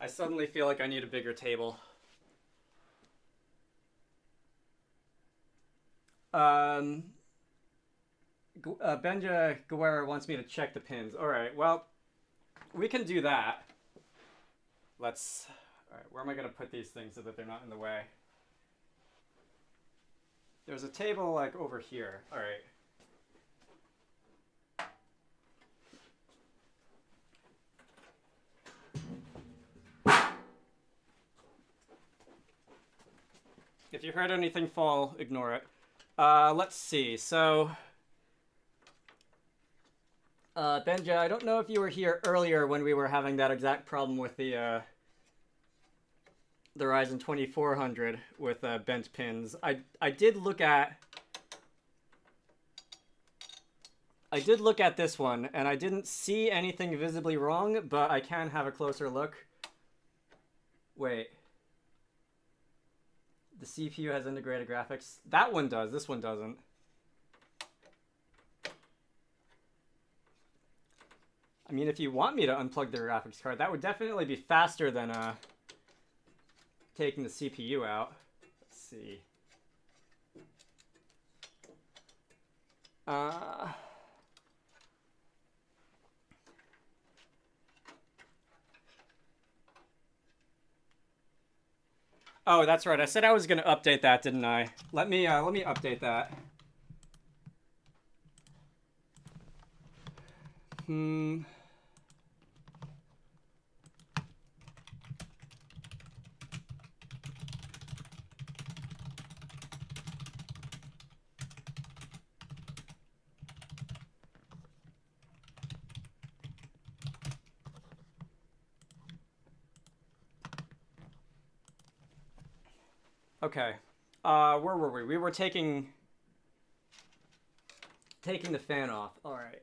suddenly feel like I need a bigger table. Benja Guerra wants me to check the pins. All right, well, we can do that. All right, where am I going to put these things so that they're not in the way? There's a table like over here. All right. If you heard anything fall, ignore it. Let's see. So, Benja, I don't know if you were here earlier when we were having that exact problem with the Ryzen 2400 with bent pins. I did look at this one, and I didn't see anything visibly wrong, but I can have a closer look. Wait. The CPU has integrated graphics. That one does. This one doesn't. I mean, if you want me to unplug the graphics card, that would definitely be faster than taking the CPU out. Let's see. Oh, that's right. I said I was going to update that, didn't I? Let me update that. Okay, where were we? We were taking the fan off. All right.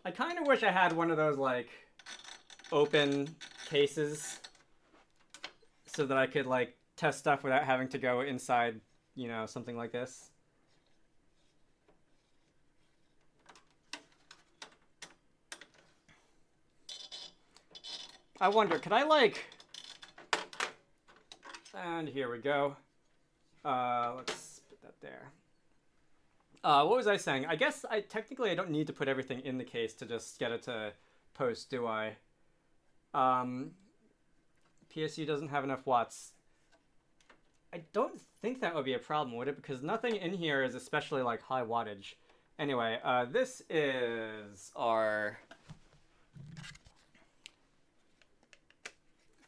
I kind of wish I had one of those like open cases so that I could like test stuff without having to go inside, you know, something like this. I wonder, could I like, and here we go. Let's put that there. What was I saying? I guess technically I don't need to put everything in the case to just get it to post, do I? PSU doesn't have enough watts. I don't think that would be a problem, would it? Because nothing in here is especially like high wattage. Anyway, this is our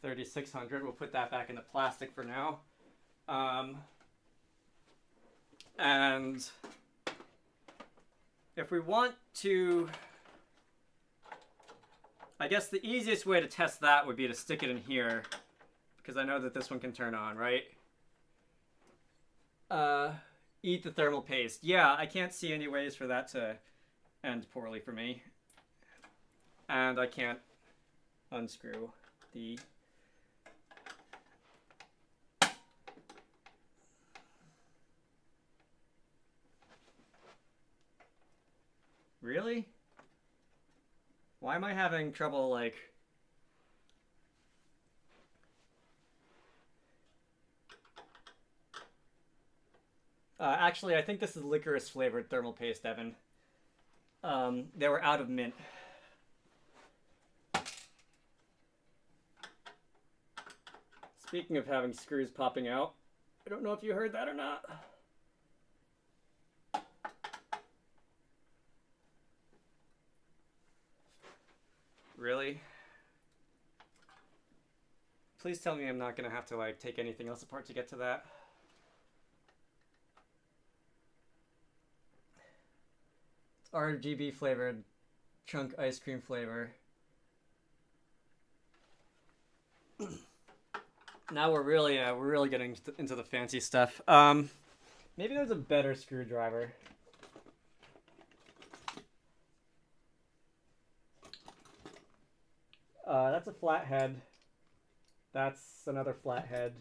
3600. We'll put that back in the plastic for now. And if we want to, I guess the easiest way to test that would be to stick it in here, because I know that this one can turn on, right? Eat the thermal paste. Yeah, I can't see any ways for that to end poorly for me. And I can't unscrew the... Really? Why am I having trouble, like... Actually, I think this is licorice flavored thermal paste, Evan. They were out of mint. Speaking of having screws popping out, I don't know if you heard that or not. Really? Please tell me I'm not gonna have to like take anything else apart to get to that. It's RGB flavored chunk ice cream flavor. Now we're really getting into the fancy stuff. Maybe there's a better screwdriver. That's a flathead. That's another flathead.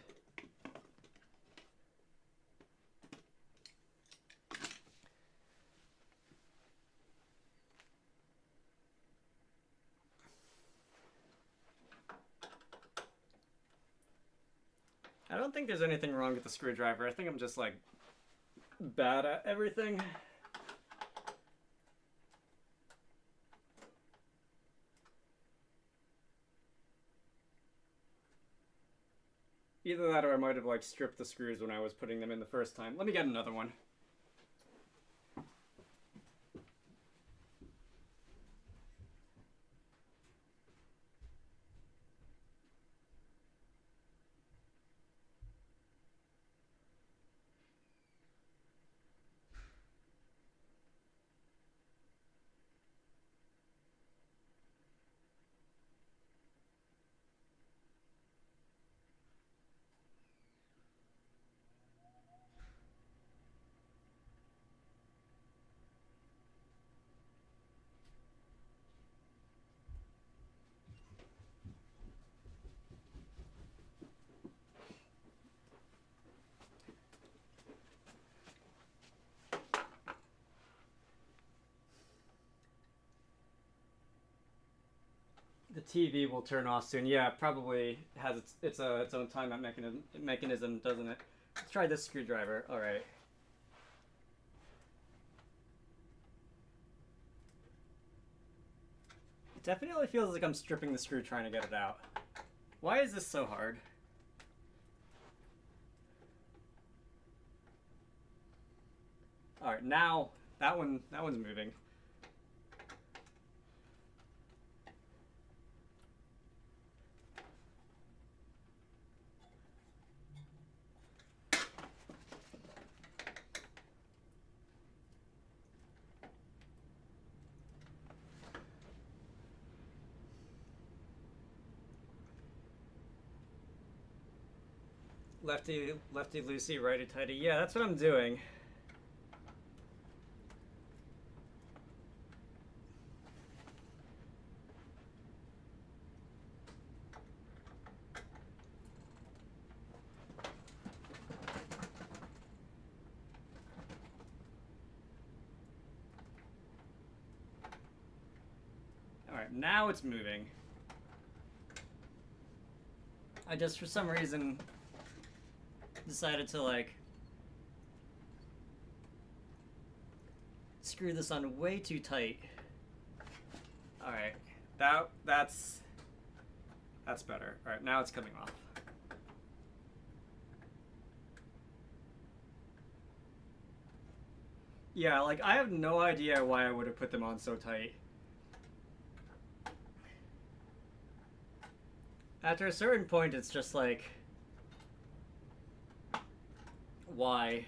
I don't think there's anything wrong with the screwdriver. I think I'm just like bad at everything. Either that or I might have like stripped the screws when I was putting them in the first time. Let me get another one. The TV will turn off soon. Yeah, it probably has its own timeout mechanism, doesn't it? Let's try this screwdriver. All right. It definitely feels like I'm stripping the screw trying to get it out. Why is this so hard? All right, now that one's moving. Lefty loosey, righty tighty. Yeah, that's what I'm doing. All right, now it's moving. I just, for some reason, decided to like screw this on way too tight. All right, that's better. All right, now it's coming off. Yeah, like I have no idea why I would have put them on so tight. After a certain point, it's just like, why?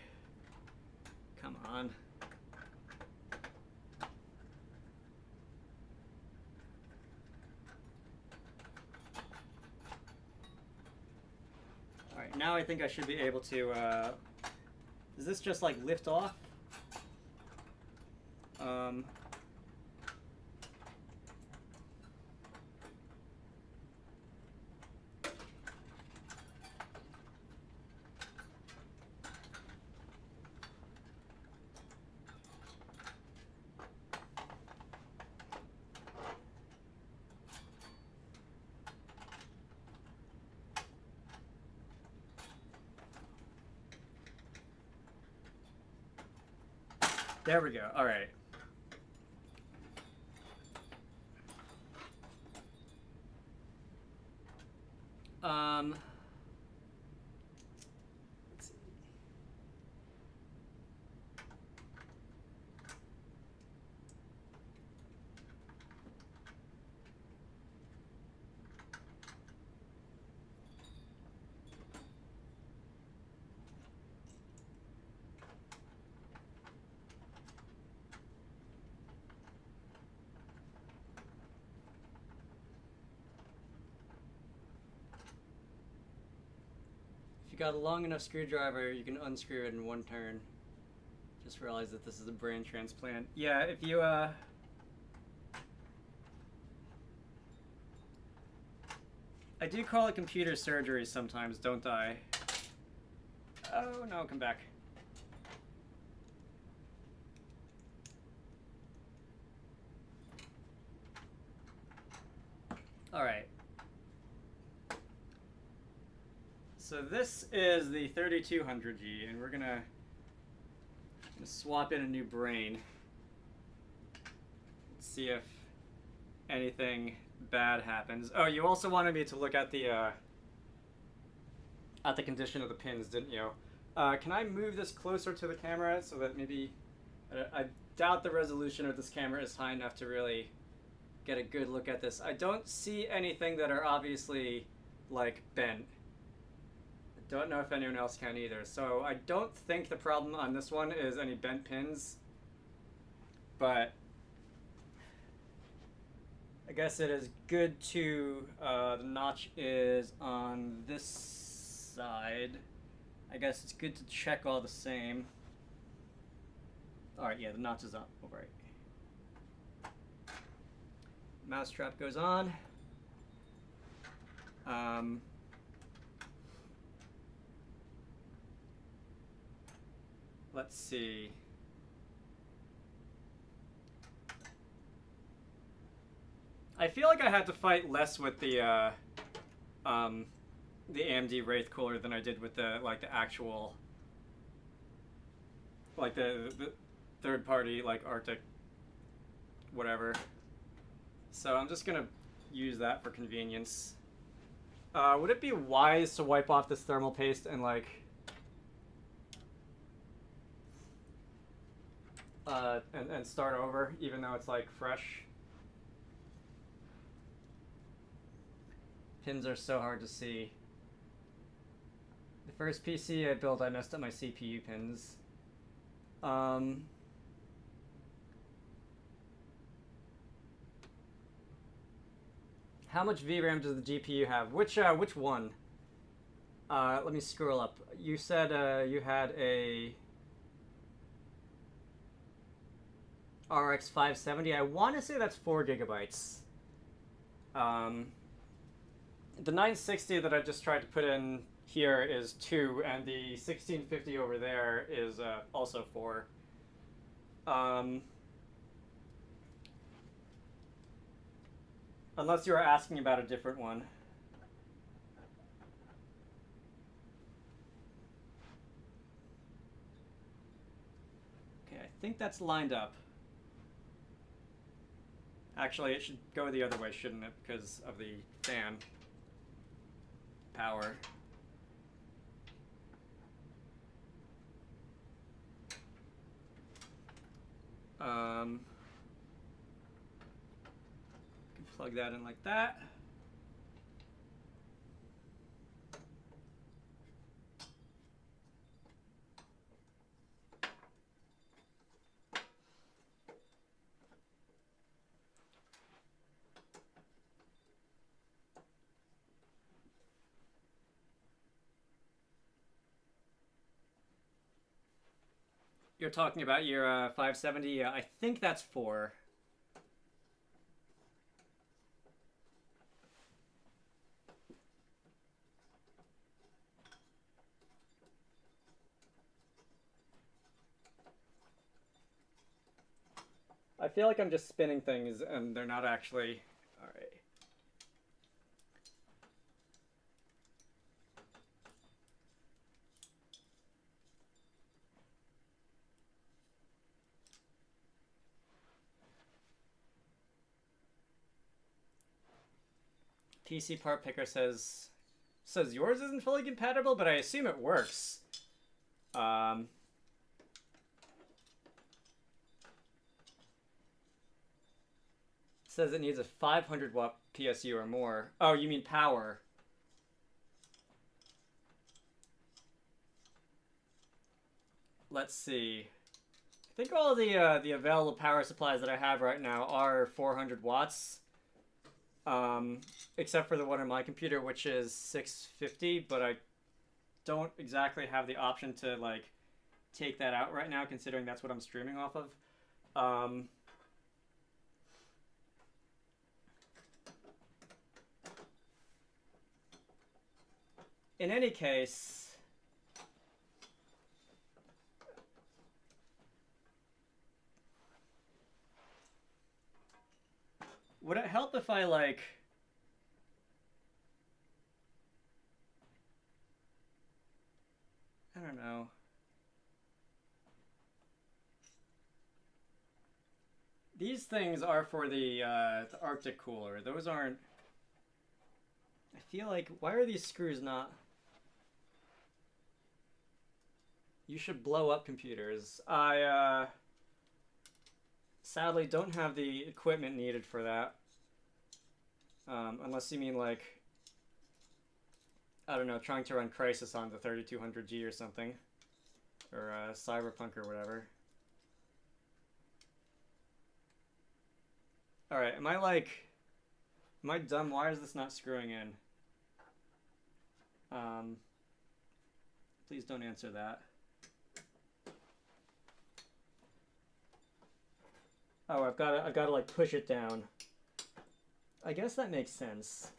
Come on. Alright, now I think I should be able to, does this just like lift off? There we go. All right. Let's see. If you got a long enough screwdriver, you can unscrew it in one turn. Just realized that this is a brain transplant. Yeah, if you, I do call it computer surgery sometimes, don't I? Oh, no, come back. All right. So this is the 3200G, and we're gonna swap in a new brain. Let's see if anything bad happens. Oh, you also wanted me to look at the condition of the pins, didn't you? Can I move this closer to the camera so that maybe... I doubt the resolution of this camera is high enough to really get a good look at this. I don't see anything that are obviously, like, bent. I don't know if anyone else can either. So I don't think the problem on this one is any bent pins. But I guess it is good to... the notch is on this side. I guess it's good to check all the same. Alright, yeah, the notch is up. Alright. Mousetrap goes on. Let's see. I feel like I had to fight less with the AMD Wraith cooler than I did with the actual, like the third party, like Arctic whatever. So I'm just gonna use that for convenience. Would it be wise to wipe off this thermal paste and like and start over, even though it's like fresh? Pins are so hard to see. The first PC I built, I messed up my CPU pins. How much VRAM does the GPU have? Which one? Let me scroll up. You said you had a RX 570. I want to say that's 4 gigabytes. The 960 that I just tried to put in here is 2, and the 1650 over there is also 4. Unless you were asking about a different one. Okay, I think that's lined up. Actually, it should go the other way, shouldn't it? Because of the fan power. Can plug that in like that. You're talking about your 570? I think that's 4. I feel like I'm just spinning things and they're not actually... All right. PC part picker says yours isn't fully compatible, but I assume it works. Says it needs a 500 watt PSU or more. Oh, you mean power? Let's see. I think all the available power supplies that I have right now are 400 watts. Except for the one on my computer, which is 650, but I don't exactly have the option to like take that out right now, considering that's what I'm streaming off of. In any case, would it help if I like I don't know. These things are for the Arctic cooler. Those aren't. I feel like, why are these screws not? You should blow up computers. I sadly don't have the equipment needed for that. Unless you mean like, I don't know, trying to run Crysis on the 3200G or something. Or Cyberpunk or whatever. Alright, am I dumb? Why is this not screwing in? Please don't answer that. Oh, I've got to like push it down. I guess that makes sense.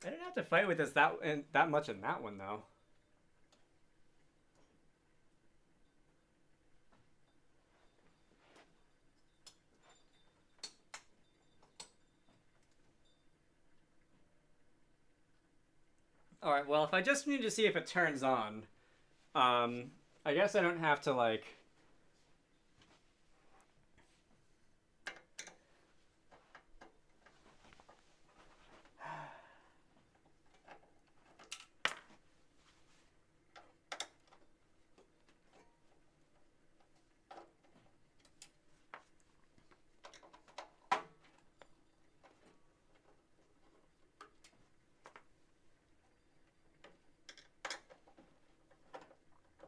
I didn't have to fight with this that much in that one though. Alright, well, if I just need to see if it turns on, I guess I don't have to, like...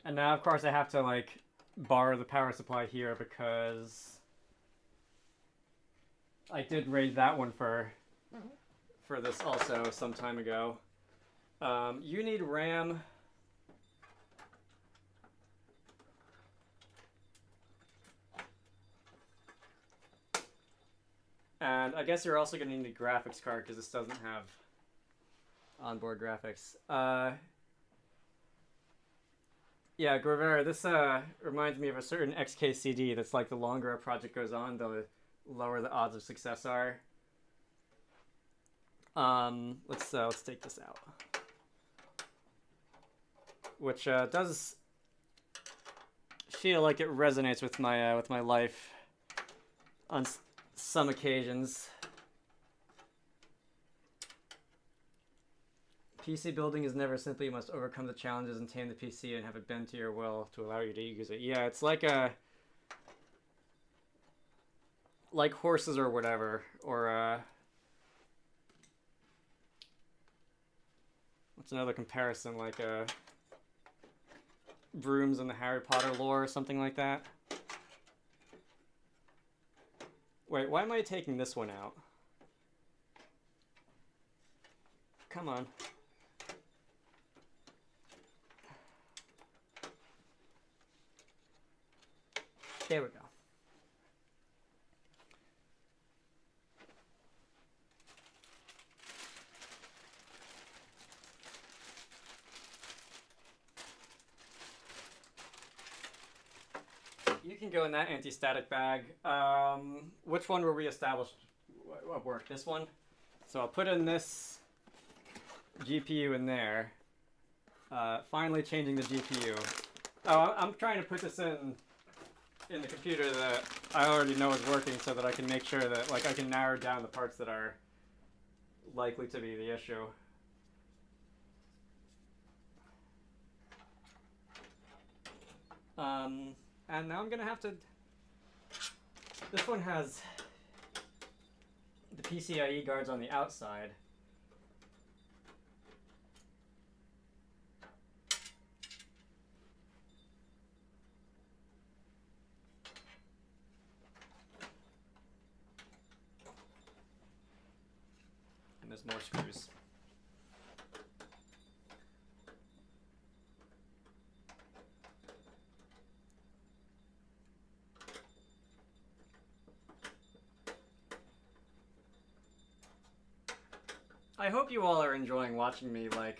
And now, of course, I have to, like, borrow the power supply here because I did raid that one for this also some time ago. You need RAM. And I guess you're also going to need a graphics card because this doesn't have onboard graphics. Yeah, Guevara, this reminds me of a certain XKCD that's like the longer a project goes on, the lower the odds of success are. Let's take this out. Which does feel like it resonates with my life on some occasions. PC building is never simply you must overcome the challenges and tame the PC and have it bend to your will to allow you to use it. Yeah, it's like like horses or whatever, or what's another comparison, like brooms in the Harry Potter lore or something like that. Wait, why am I taking this one out? Come on. There we go. You can go in that anti-static bag. Which one were we established? What worked? This one? So I'll put in this GPU in there. Finally changing the GPU. Oh, I'm trying to put this in in the computer that I already know is working so that I can make sure that like I can narrow down the parts that are likely to be the issue. And now I'm gonna have to, this one has the PCIe guards on the outside. And there's more screws. I hope you all are enjoying watching me, like,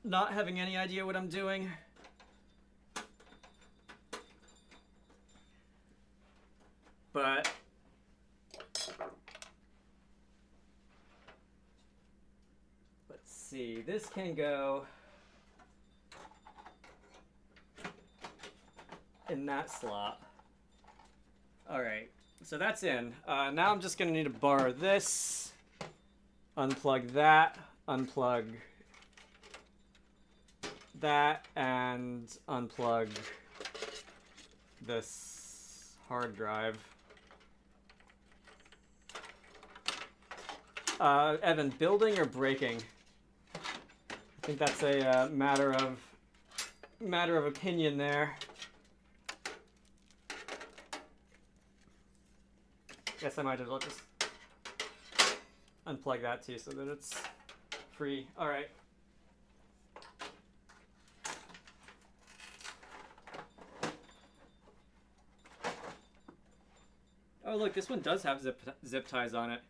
not having any idea what I'm doing. But let's see, this can go in that slot. All right, so that's in. Now I'm just gonna need to borrow this, unplug that, unplug that, and unplug this hard drive. Evan, building or breaking? I think that's a matter of opinion there. Guess I might as well just unplug that too so that it's free. All right. Oh look, this one does have zip ties on it.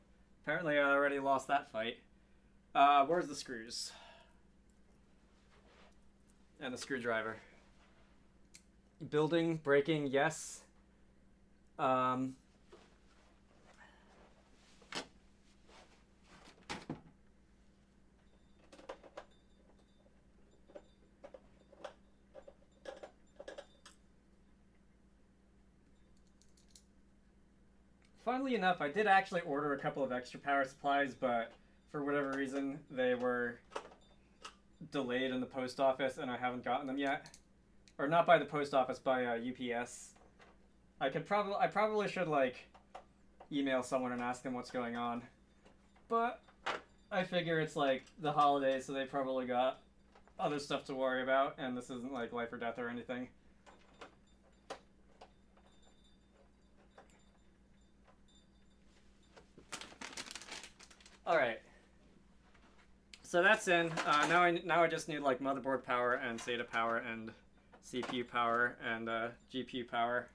Apparently I already lost that fight. Where's the screws? And the screwdriver. Building, breaking, yes. Funnily enough, I did actually order a couple of extra power supplies, but for whatever reason, they were delayed in the post office, and I haven't gotten them yet. Or not by the post office, by UPS. I probably should like email someone and ask them what's going on, but I figure it's like the holidays, so they probably got other stuff to worry about, and this isn't like life or death or anything. All right, so that's in. Now I just need like motherboard power and SATA power and CPU power and GPU power.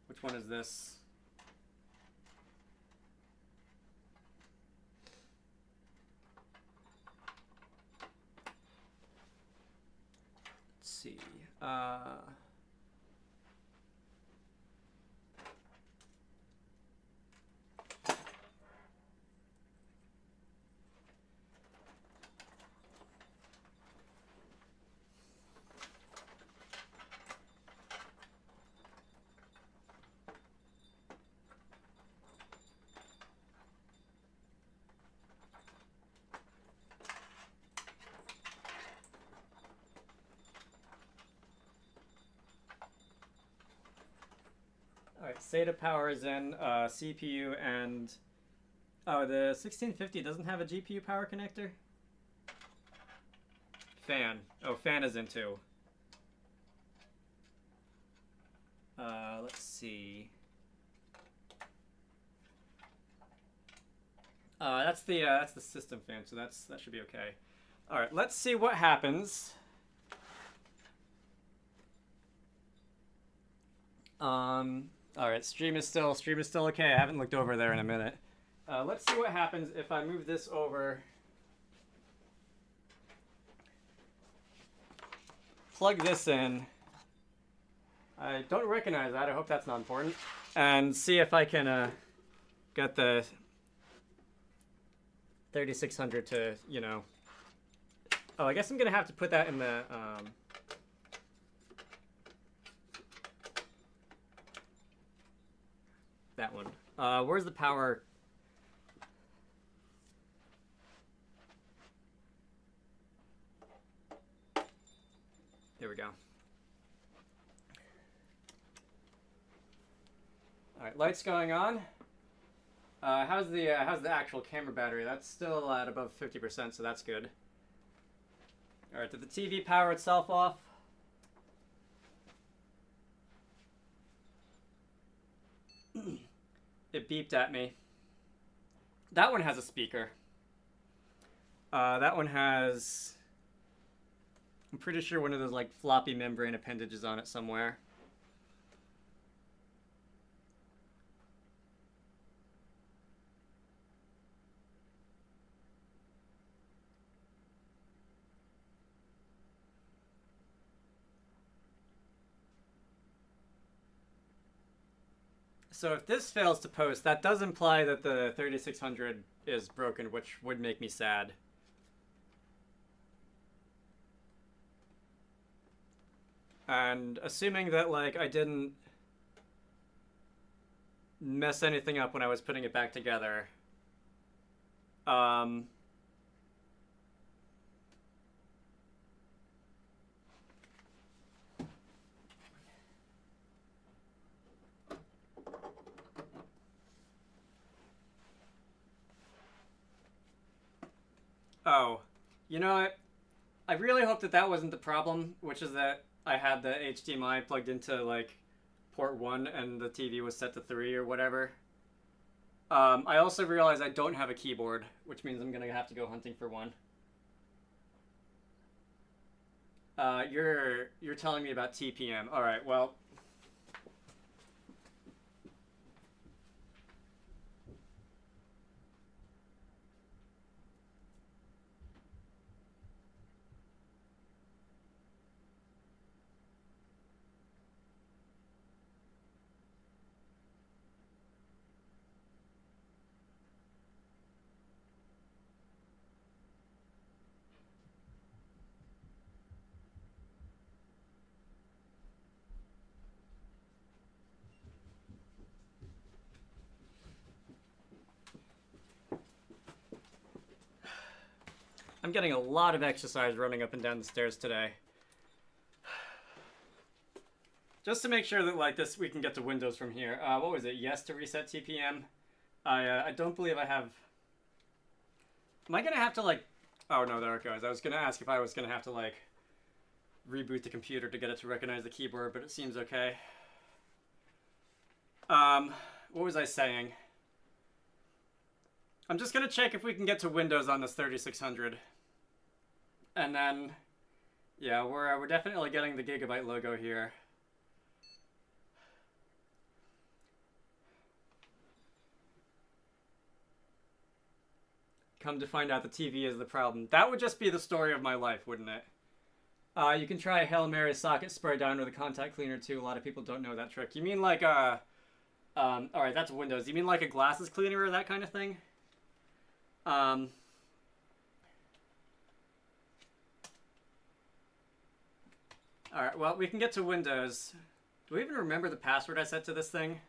Which one is this? Let's see. All right, SATA power is in, CPU and... Oh, the 1650 doesn't have a GPU power connector? Fan. Oh, fan is in too. Let's see. That's the system fan, so that should be okay. All right, let's see what happens. All right, stream is still okay. I haven't looked over there in a minute. Let's see what happens if I move this over. Plug this in. I don't recognize that. I hope that's not important. And see if I can get the 3600 to, you know, Oh, I guess I'm gonna have to put that in the that one. Where's the power? There we go. All right, lights going on. How's the actual camera battery? That's still at above 50%, so that's good. All right, did the TV power itself off? It beeped at me. That one has a speaker. That one has, I'm pretty sure, one of those like floppy membrane appendages on it somewhere. So if this fails to post, that does imply that the 3600 is broken, which would make me sad. And assuming that, like, I didn't mess anything up when I was putting it back together, oh, you know what? I really hope that that wasn't the problem, which is that I had the HDMI plugged into, like, port 1 and the TV was set to 3 or whatever. I also realized I don't have a keyboard, which means I'm gonna have to go hunting for one. You're telling me about TPM. All right, well. I'm getting a lot of exercise running up and down the stairs today. Just to make sure that, like, this, we can get to Windows from here. What was it? Yes to reset TPM. I don't believe I have... Am I gonna have to, like... Oh, no, there it goes. I was gonna ask if I was gonna have to, like, reboot the computer to get it to recognize the keyboard, but it seems okay. What was I saying? I'm just gonna check if we can get to Windows on this 3600. And then, yeah, we're definitely getting the Gigabyte logo here. Come to find out the TV is the problem. That would just be the story of my life, wouldn't it? You can try Hail Mary socket spray down with a contact cleaner too. A lot of people don't know that trick. You mean like alright, that's Windows. You mean like a glasses cleaner or that kind of thing? Alright, well, we can get to Windows. Do I even remember the password I set to this thing?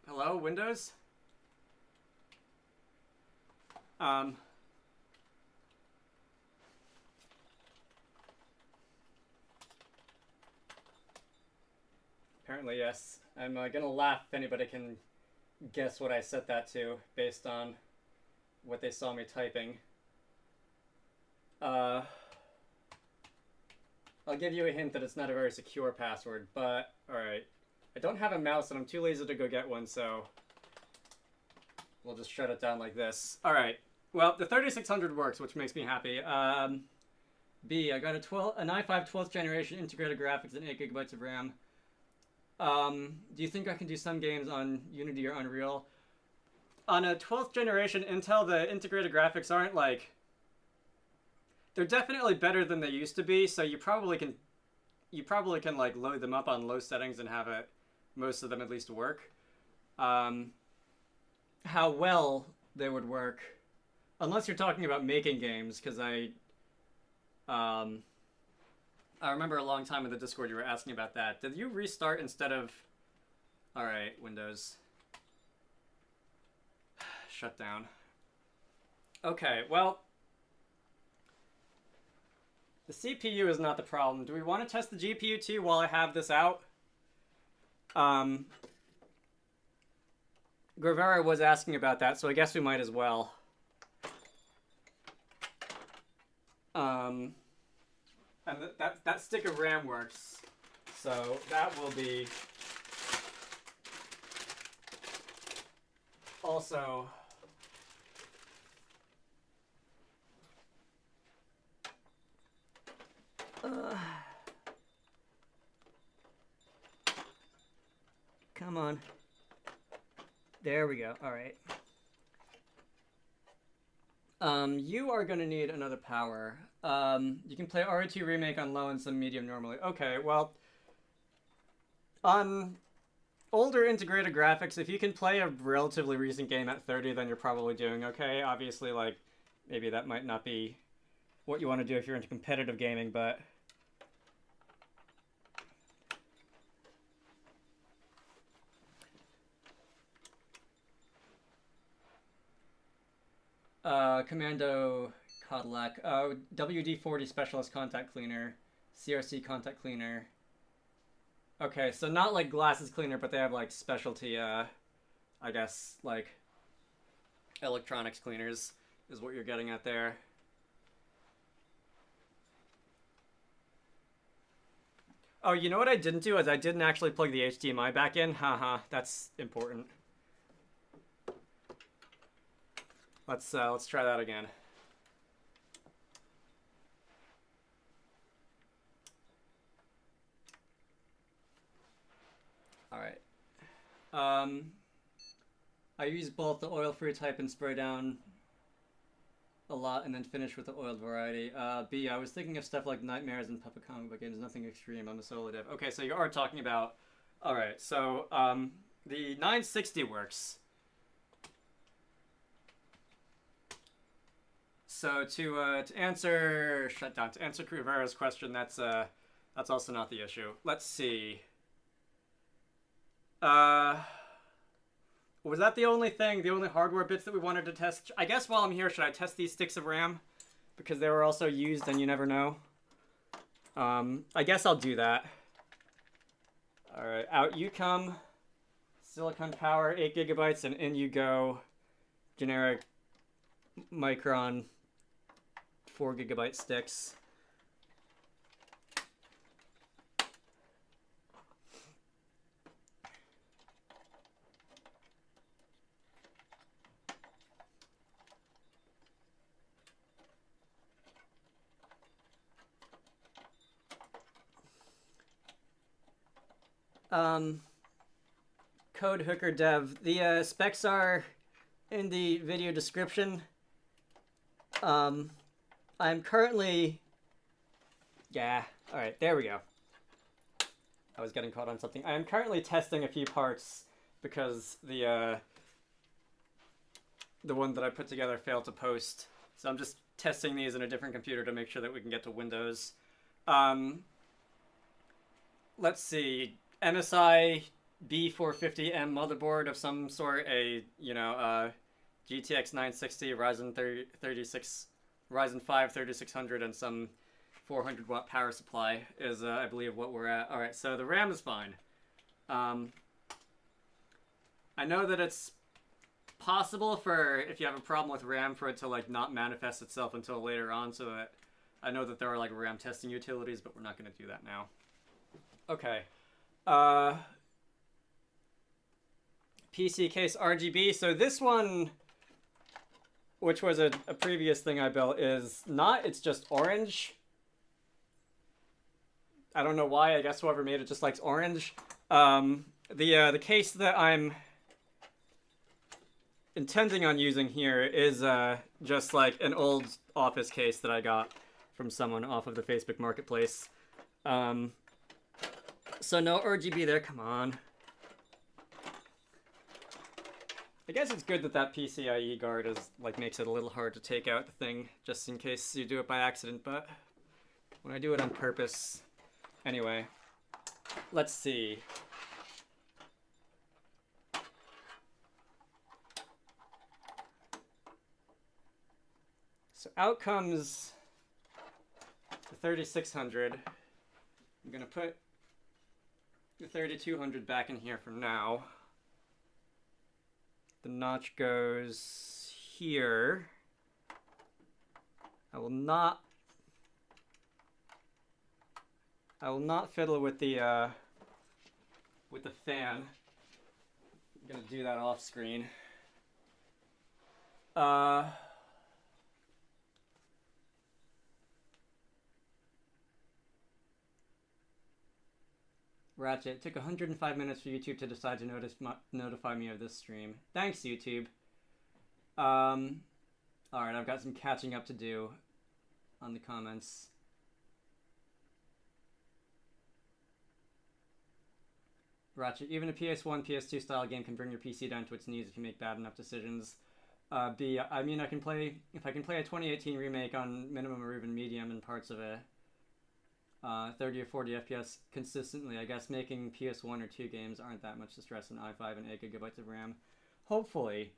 Hello, Windows? Apparently, yes. I'm gonna laugh if anybody can guess what I set that to based on what they saw me typing. I'll give you a hint that it's not a very secure password, but alright. I don't have a mouse and I'm too lazy to go get one, so we'll just shut it down like this. Alright, well, the 3600 works, which makes me happy. B, I got an i5 12th generation integrated graphics and 8 gigabytes of RAM. Do you think I can do some games on Unity or Unreal? On a 12th generation Intel, the integrated graphics aren't like... They're definitely better than they used to be, so you probably can like load them up on low settings and have it, most of them at least, work. How well they would work, Unless you're talking about making games, because I remember a long time in the Discord you were asking about that. Did you restart instead of... Alright, Windows. Shut down. Okay, well... The CPU is not the problem. Do we want to test the GPU too while I have this out? Guevara was asking about that, so I guess we might as well. And that stick of RAM works, so that will be also come on. There we go. All right. You are going to need another power. You can play RE2 Remake on low and some medium normally. Okay, well, on older integrated graphics, if you can play a relatively recent game at 30, then you're probably doing okay. Obviously, like, maybe that might not be what you want to do if you're into competitive gaming, but... Commando Cadillac, WD-40 Specialist Contact Cleaner, CRC Contact Cleaner. Okay, so not like glasses cleaner, but they have like specialty, I guess, like electronics cleaners is what you're getting at there. Oh, you know what I didn't do is I didn't actually plug the HDMI back in. Haha, that's important. Let's try that again. All right. I use both the oil-free type and spray down a lot and then finish with the oiled variety. B, I was thinking of stuff like Nightmares and Puppet comic book games, nothing extreme. I'm a solo dev. Okay, so you are talking about... All right, so the 960 works. So to answer to answer Rivera's question, that's also not the issue. Let's see. Was that the only hardware bits that we wanted to test? I guess while I'm here, should I test these sticks of RAM? Because they were also used and you never know. I guess I'll do that. All right, out you come. Silicon power, 8 GB, and in you go. Generic Micron 4 GB sticks. Code Hooker Dev. The specs are in the video description. I'm currently... Yeah, alright, there we go. I was getting caught on something. I am currently testing a few parts because the one that I put together failed to post. So I'm just testing these in a different computer to make sure that we can get to Windows. Let's see. MSI B450M motherboard of some sort, a, GTX 960, Ryzen 5 3600, and some 400 watt power supply is, I believe, what we're at. All right, so the RAM is fine. I know that it's possible for, if you have a problem with RAM, for it to, like, not manifest itself until later on, so that I know that there are, like, RAM testing utilities, but we're not going to do that now. Okay. PC case RGB. So this one, which was a previous thing I built, is not, it's just orange. I don't know why. I guess whoever made it just likes orange. The case that I'm intending on using here is just like an old office case that I got from someone off of the Facebook Marketplace. So no RGB there, come on. I guess it's good that that PCIe guard is like makes it a little hard to take out the thing, just in case you do it by accident, but when I do it on purpose... Anyway, let's see. So out comes the 3600. I'm gonna put the 3200 back in here for now. The notch goes here. I will not fiddle with the fan. I'm gonna do that off screen. Ratchet, it took 105 minutes for YouTube to decide to notify me of this stream. Thanks, YouTube. Alright, I've got some catching up to do on the comments. Ratchet, even a PS1, PS2 style game can bring your PC down to its knees if you make bad enough decisions. B, I mean, if I can play a 2018 remake on minimum or even medium in parts of a 30 or 40 FPS consistently, I guess making PS1 or 2 games aren't that much to stress in i5 and 8 GB of RAM. Hopefully.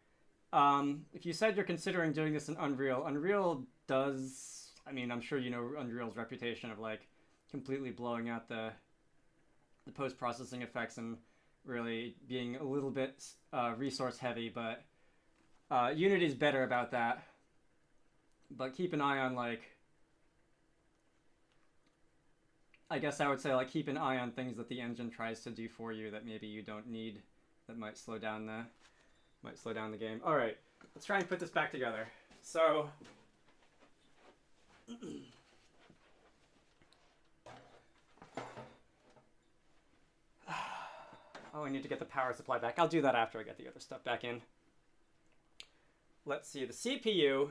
If you said you're considering doing this in Unreal, Unreal does, I mean, I'm sure you know Unreal's reputation of like completely blowing out the post-processing effects and really being a little bit resource heavy, but Unity's better about that. But keep an eye on like, I guess I would say like keep an eye on things that the engine tries to do for you that maybe you don't need, that might slow down the game. All right, let's try and put this back together. So oh, I need to get the power supply back. I'll do that after I get the other stuff back in. Let's see, the CPU.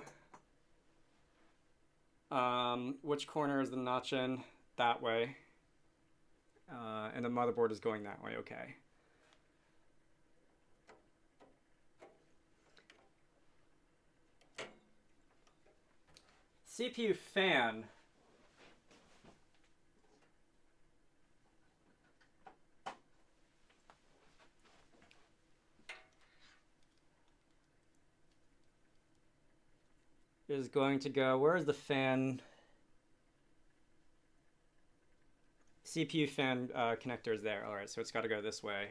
Which corner is the notch in? That way. And the motherboard is going that way, okay. CPU fan. Is going to go, where is the fan? CPU fan connector is there. All right, so it's got to go this way.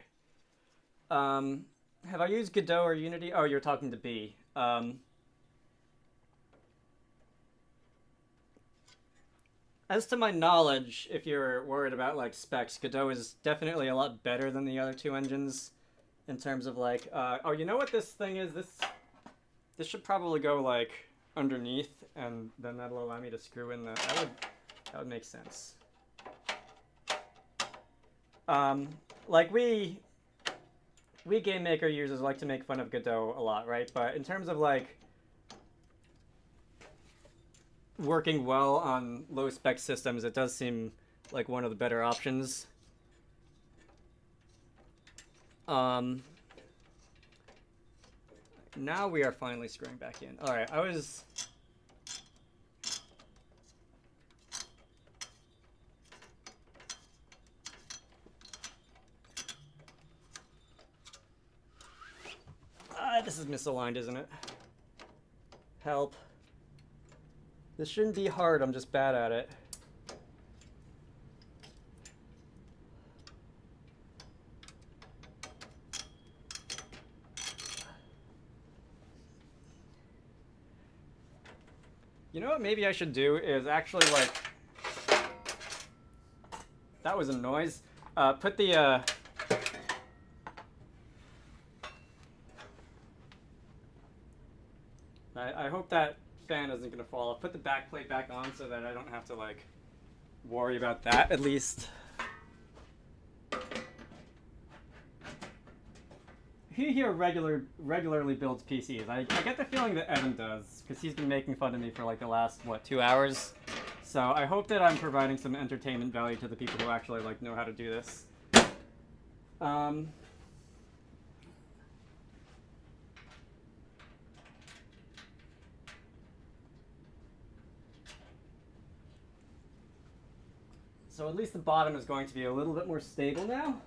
Have I used Godot or Unity? Oh, you're talking to B. As to my knowledge, if you're worried about like specs, Godot is definitely a lot better than the other two engines in terms of like, oh, you know what this thing is? This should probably go like underneath, and then that'll allow me to screw in that would make sense. Like we game maker users like to make fun of Godot a lot, right? But in terms of like working well on low spec systems, it does seem like one of the better options. Now we are finally screwing back in. All right, this is misaligned, isn't it? Help. This shouldn't be hard, I'm just bad at it. You know what maybe I should do is actually like... That was a noise. Put the... I hope that fan isn't going to fall. I'll put the back plate back on so that I don't have to like worry about that at least. Who here regularly builds PCs? I get the feeling that Evan does, because he's been making fun of me for like the last, what, 2 hours? So I hope that I'm providing some entertainment value to the people who actually like know how to do this. So at least the bottom is going to be a little bit more stable now.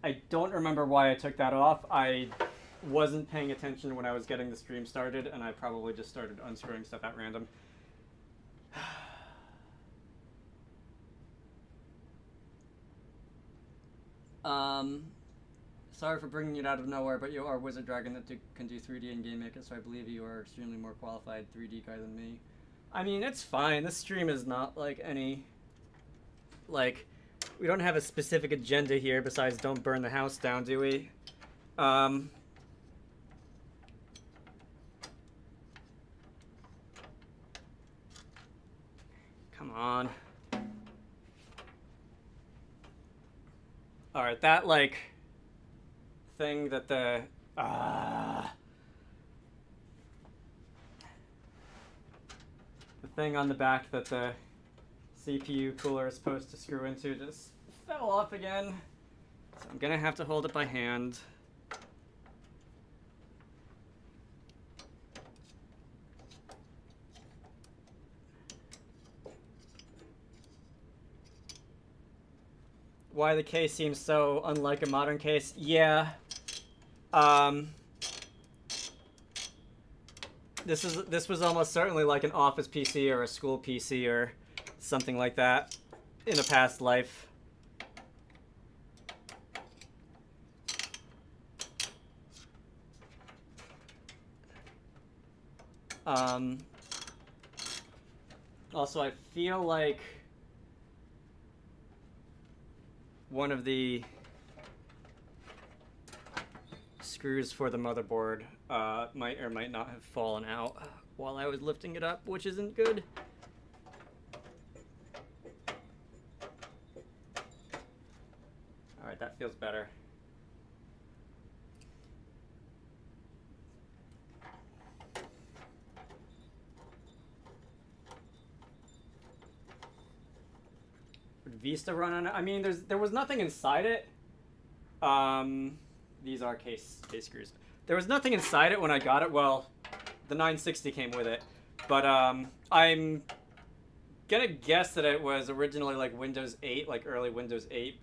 I don't remember why I took that off. I wasn't paying attention when I was getting the stream started, and I probably just started unscrewing stuff at random. Sorry for bringing it out of nowhere, but you are Wizard Dragon that can do 3D in Game Maker, so I believe you are extremely more qualified 3D guy than me. I mean, it's fine. This stream is not like any... Like, we don't have a specific agenda here besides don't burn the house down, do we? Come on. Alright, that, like, thing that the... the thing on the back that the CPU cooler is supposed to screw into just fell off again. So I'm gonna have to hold it by hand. Why the case seems so unlike a modern case? Yeah. This was almost certainly like an office PC or a school PC or something like that in a past life. Also, I feel like one of the screws for the motherboard might or might not have fallen out while I was lifting it up, which isn't good. Alright, that feels better. Would Vista run on it? I mean, there was nothing inside it. These are case screws. There was nothing inside it when I got it. Well, the 960 came with it. But I'm gonna guess that it was originally like Windows 8, like early Windows 8.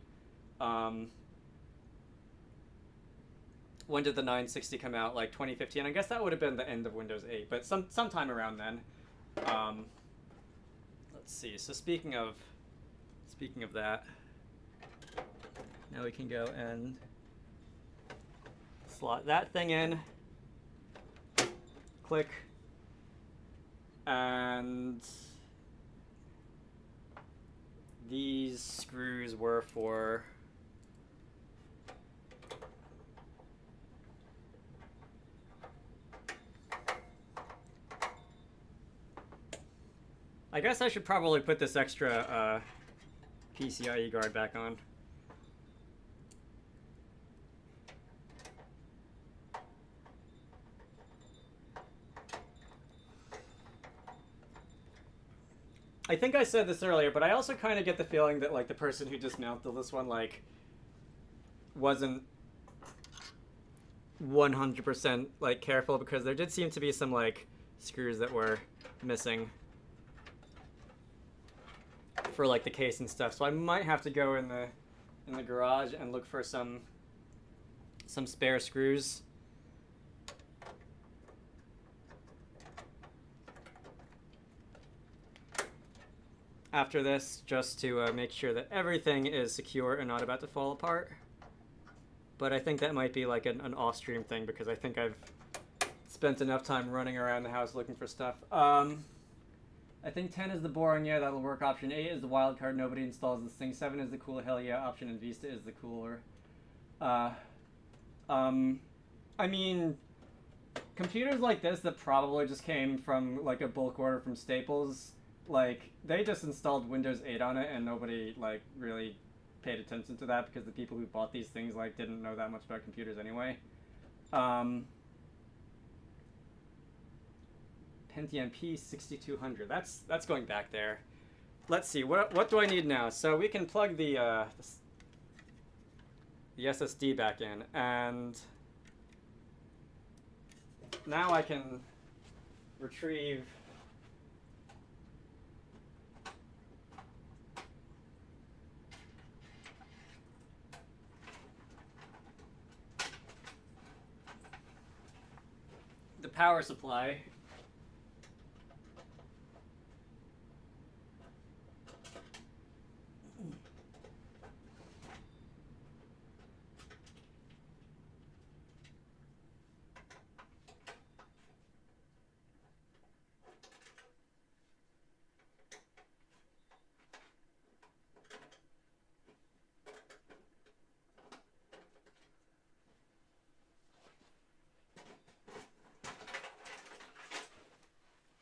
When did the 960 come out? Like 2015. I guess that would have been the end of Windows 8, but sometime around then. Let's see. So speaking of that, now we can go and slot that thing in, click, and these screws were for I guess I should probably put this extra PCIe guard back on. I think I said this earlier, but I also kind of get the feeling that like the person who dismantled this one like wasn't 100% like careful, because there did seem to be some like screws that were missing for like the case and stuff. So I might have to go in the garage and look for some spare screws. After this, just to make sure that everything is secure and not about to fall apart. But I think that might be like an off-stream thing, because I think I've spent enough time running around the house looking for stuff. I think 10 is the boring, yeah, that'll work option. 8 is the wild card, nobody installs this thing. 7 is the cool, hell yeah option, and Vista is the cooler. I mean, computers like this that probably just came from like a bulk order from Staples, like, they just installed Windows 8 on it, and nobody, like, really paid attention to that, because the people who bought these things, like, didn't know that much about computers anyway. Pentium P6200, that's going back there. Let's see, what do I need now? So we can plug the SSD back in, and now I can retrieve power supply.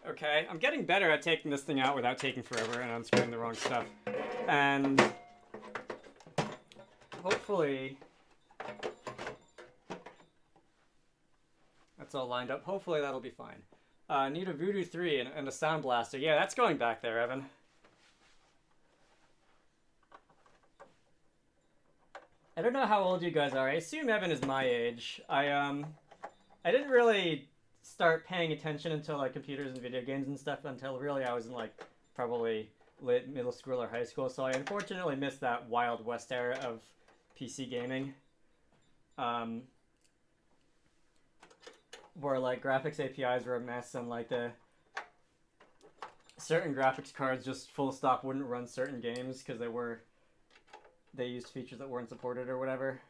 Okay, I'm getting better at taking this thing out without taking forever and unscrewing the wrong stuff. And hopefully that's all lined up. Hopefully that'll be fine. Need a Voodoo 3 and a Sound Blaster. Yeah, that's going back there, Evan. I don't know how old you guys are. I assume Evan is my age. I didn't really start paying attention until like computers and video games and stuff until really I was in like probably late middle school or high school. So I unfortunately missed that Wild West era of PC gaming. Where like graphics APIs were a mess and like the certain graphics cards just full stop wouldn't run certain games because they used features that weren't supported or whatever.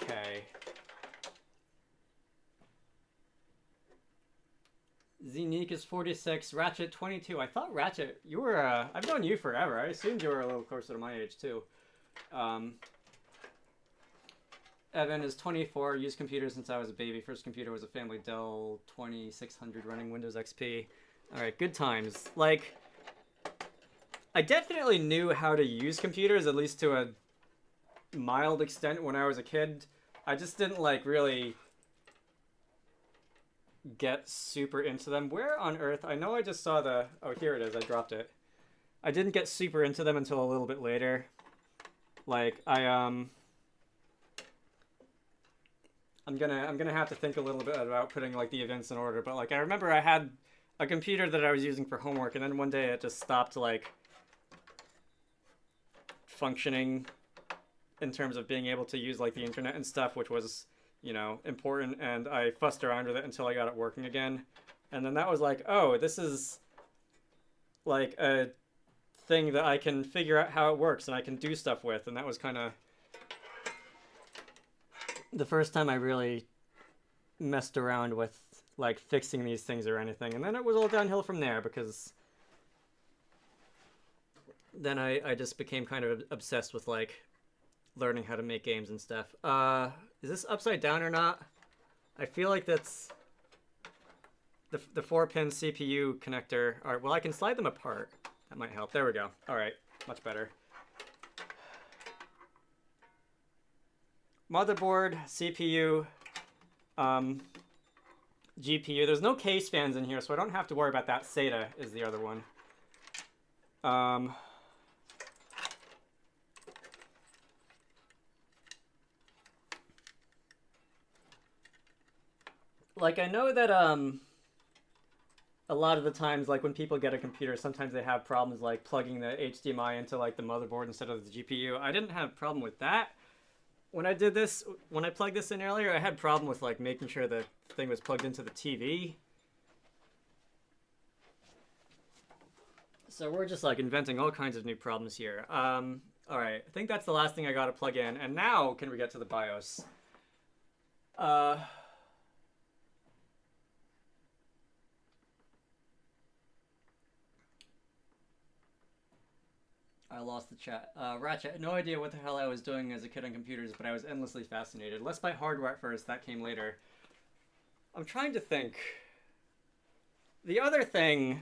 Okay. Zenique is 46, Ratchet 22. I thought Ratchet, you were, I've known you forever. I assumed you were a little closer to my age too. Evan is 24, used computers since I was a baby. First computer was a family Dell 2600 running Windows XP. Alright, good times. Like, I definitely knew how to use computers, at least to a mild extent when I was a kid. I just didn't, like, really get super into them. Where on earth? I know I just saw the... Oh, here it is. I dropped it. I didn't get super into them until a little bit later. Like, I'm gonna have to think a little bit about putting, like, the events in order. But, like, I remember I had a computer that I was using for homework, and then one day it just stopped, like, functioning in terms of being able to use, like, the internet and stuff, which was, you know, important, and I fussed around with it until I got it working again. And then that was like, oh, this is, like, a thing that I can figure out how it works and I can do stuff with, and that was kind of the first time I really messed around with, like, fixing these things or anything. And then it was all downhill from there, because then I just became kind of obsessed with, like, learning how to make games and stuff. Is this upside down or not? I feel like that's the 4-pin CPU connector. All right, well, I can slide them apart. That might help. There we go. All right, much better. Motherboard, CPU, GPU. There's no case fans in here, so I don't have to worry about that. SATA is the other one. Like, I know that, a lot of the times, like, when people get a computer, sometimes they have problems, like, plugging the HDMI into, like, the motherboard instead of the GPU. I didn't have a problem with that. When I did this, when I plugged this in earlier, I had a problem with, like, making sure the thing was plugged into the TV. So we're just, like, inventing all kinds of new problems here. Alright, I think that's the last thing I gotta plug in. And now, can we get to the BIOS? I lost the chat. Ratchet, no idea what the hell I was doing as a kid on computers, but I was endlessly fascinated. Less by hardware at first, that came later. I'm trying to think. The other thing...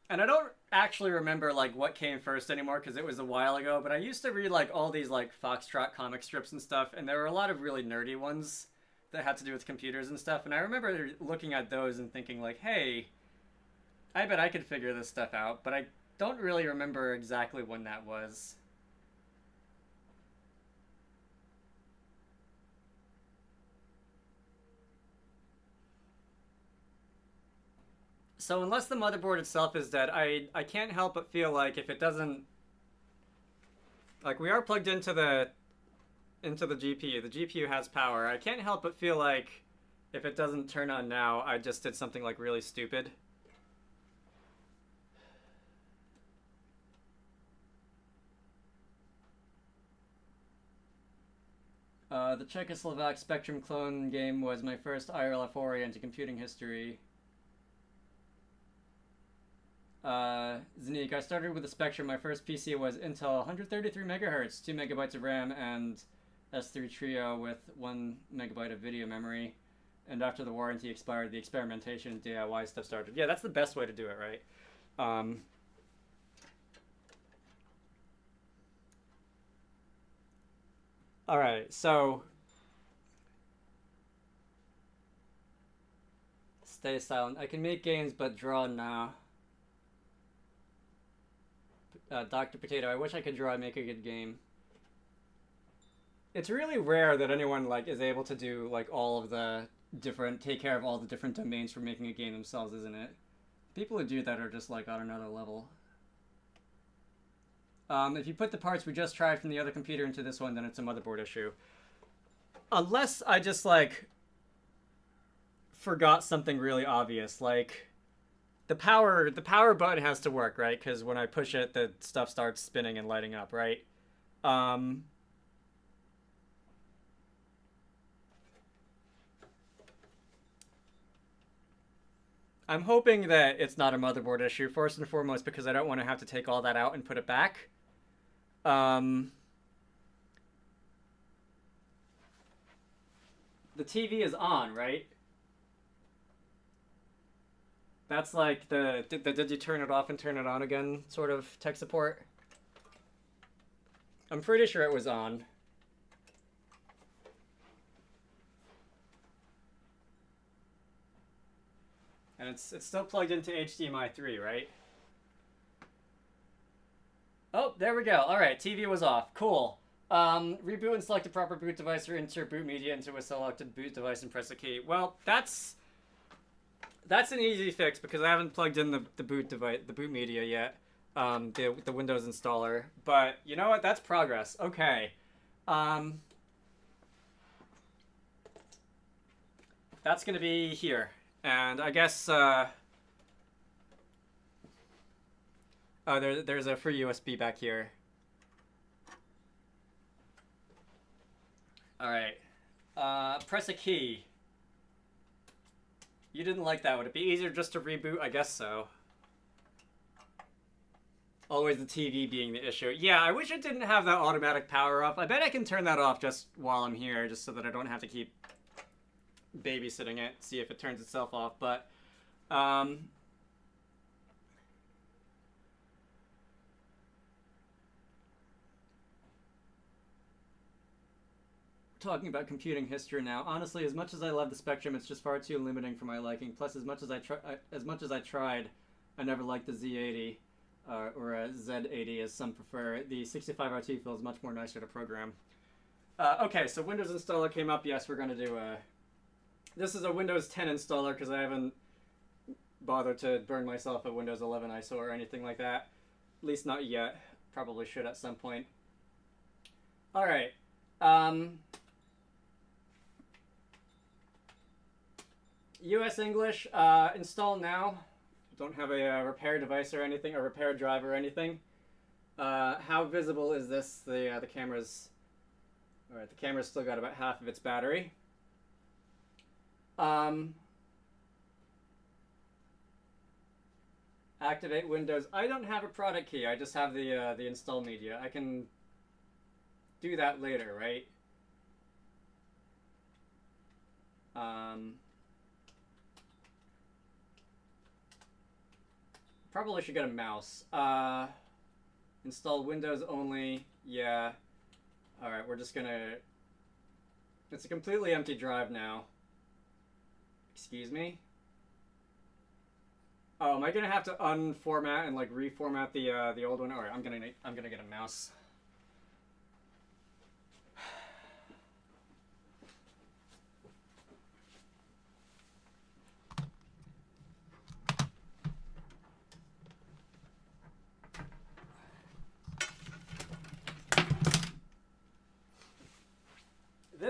And I don't actually remember, like, what came first anymore, because it was a while ago, but I used to read, like, all these, like, Foxtrot comic strips and stuff, and there were a lot of really nerdy ones that had to do with computers and stuff, and I remember looking at those and thinking, like, hey... I bet I could figure this stuff out, but I don't really remember exactly when that was. So unless the motherboard itself is dead, I can't help but feel like if it doesn't... Like, we are plugged into the GPU. The GPU has power. I can't help but feel like if it doesn't turn on now, I just did something, like, really stupid. The Czechoslovak Spectrum clone game was my first IRL foray into computing history. Zanique, I started with the Spectrum. My first PC was Intel 133 megahertz, 2 megabytes of RAM, and S3 Trio with 1 megabyte of video memory. And after the warranty expired, the experimentation and DIY stuff started. Yeah, that's the best way to do it, right? Alright, so... Stay silent. I can make games, but draw now. Dr. Potato, I wish I could draw and make a good game. It's really rare that anyone, like, is able to do, like, all of the different... Take care of all the different domains for making a game themselves, isn't it? People who do that are just, like, on another level. If you put the parts we just tried from the other computer into this one, then it's a motherboard issue. Unless I just, like, forgot something really obvious. Like, the power button has to work, right? Because when I push it, the stuff starts spinning and lighting up, right? I'm hoping that it's not a motherboard issue, first and foremost, because I don't want to have to take all that out and put it back. The TV is on, right? That's like the did you turn it off and turn it on again sort of tech support. I'm pretty sure it was on. And it's still plugged into HDMI 3, right? Oh, there we go. All right, TV was off. Cool. Reboot and select the proper boot device or insert boot media into a selected boot device and press a key. Well, that's an easy fix because I haven't plugged in the boot device, the boot media yet. The Windows installer. But you know what? That's progress. Okay. That's gonna be here. And I guess there's a free USB back here. All right. Press a key. You didn't like that. Would it be easier just to reboot? I guess so. Always the TV being the issue. Yeah, I wish it didn't have that automatic power off. I bet I can turn that off just while I'm here, just so that I don't have to keep babysitting it, see if it turns itself off. But talking about computing history now. Honestly, as much as I love the Spectrum, it's just far too limiting for my liking. Plus, as much as I tried, I never liked the Z80 or a Z80, as some prefer. The 65RT feels much more nicer to program. Okay, so Windows installer came up. Yes, we're going to do a... This is a Windows 10 installer because I haven't bothered to burn myself a Windows 11 ISO or anything like that. At least not yet. Probably should at some point. All right. US English, install now. Don't have a repair device or anything, a repair drive or anything. How visible is this? The camera's... Alright, the camera's still got about half of its battery. Activate Windows. I don't have a product key, I just have the install media. I can do that later, right? Probably should get a mouse. Install Windows only. Yeah. Alright, we're just gonna... It's a completely empty drive now. Excuse me? Oh, am I gonna have to unformat and like reformat the old one? Alright, I'm gonna get a mouse.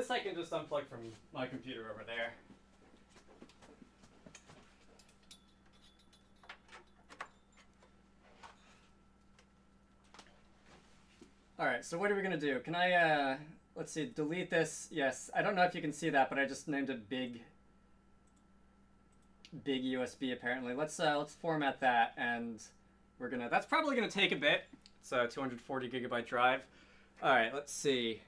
this I can just unplug from my computer over there. Alright, so what are we going to do? Can I, let's see, delete this? Yes, I don't know if you can see that, but I just named it big USB apparently. Let's format that, and we're going to, that's probably going to take a bit. It's a 240 gigabyte drive. Alright, let's see.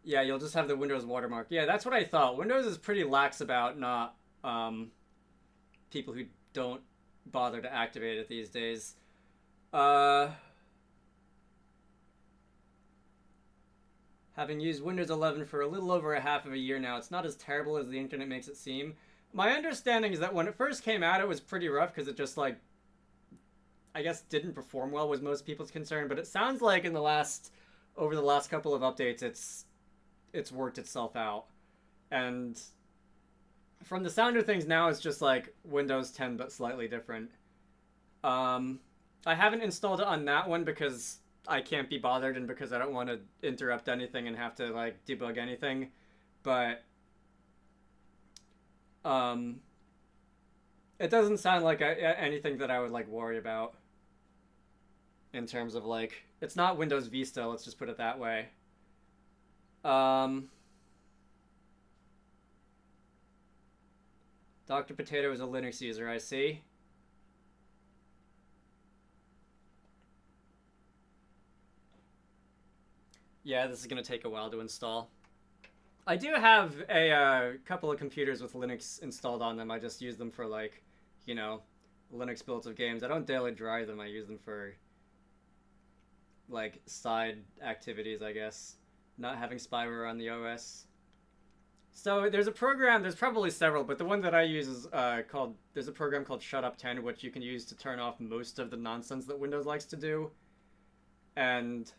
Yeah, you'll just have the Windows watermark. Yeah, that's what I thought. Windows is pretty lax about not, people who don't bother to activate it these days. Having used Windows 11 for a little over a half of a year now, it's not as terrible as the internet makes it seem. My understanding is that when it first came out, it was pretty rough because it just, like, I guess didn't perform well was most people's concern. But it sounds like in the last, over the last couple of updates, it's worked itself out. And from the sound of things now, it's just like Windows 10 but slightly different. I haven't installed it on that one because I can't be bothered and because I don't want to interrupt anything and have to, like, debug anything. But it doesn't sound like anything that I would, like, worry about in terms of, like, it's not Windows Vista, let's just put it that way. Dr. Potato is a Linux user, I see. Yeah, this is going to take a while to install. I do have a couple of computers with Linux installed on them. I just use them for, like, you know, Linux builds of games. I don't daily drive them. I use them for, like, side activities, I guess. Not having spyware on the OS. So there's a program, there's probably several, but the one that I use is there's a program called Shut Up 10, which you can use to turn off most of the nonsense that Windows likes to do. And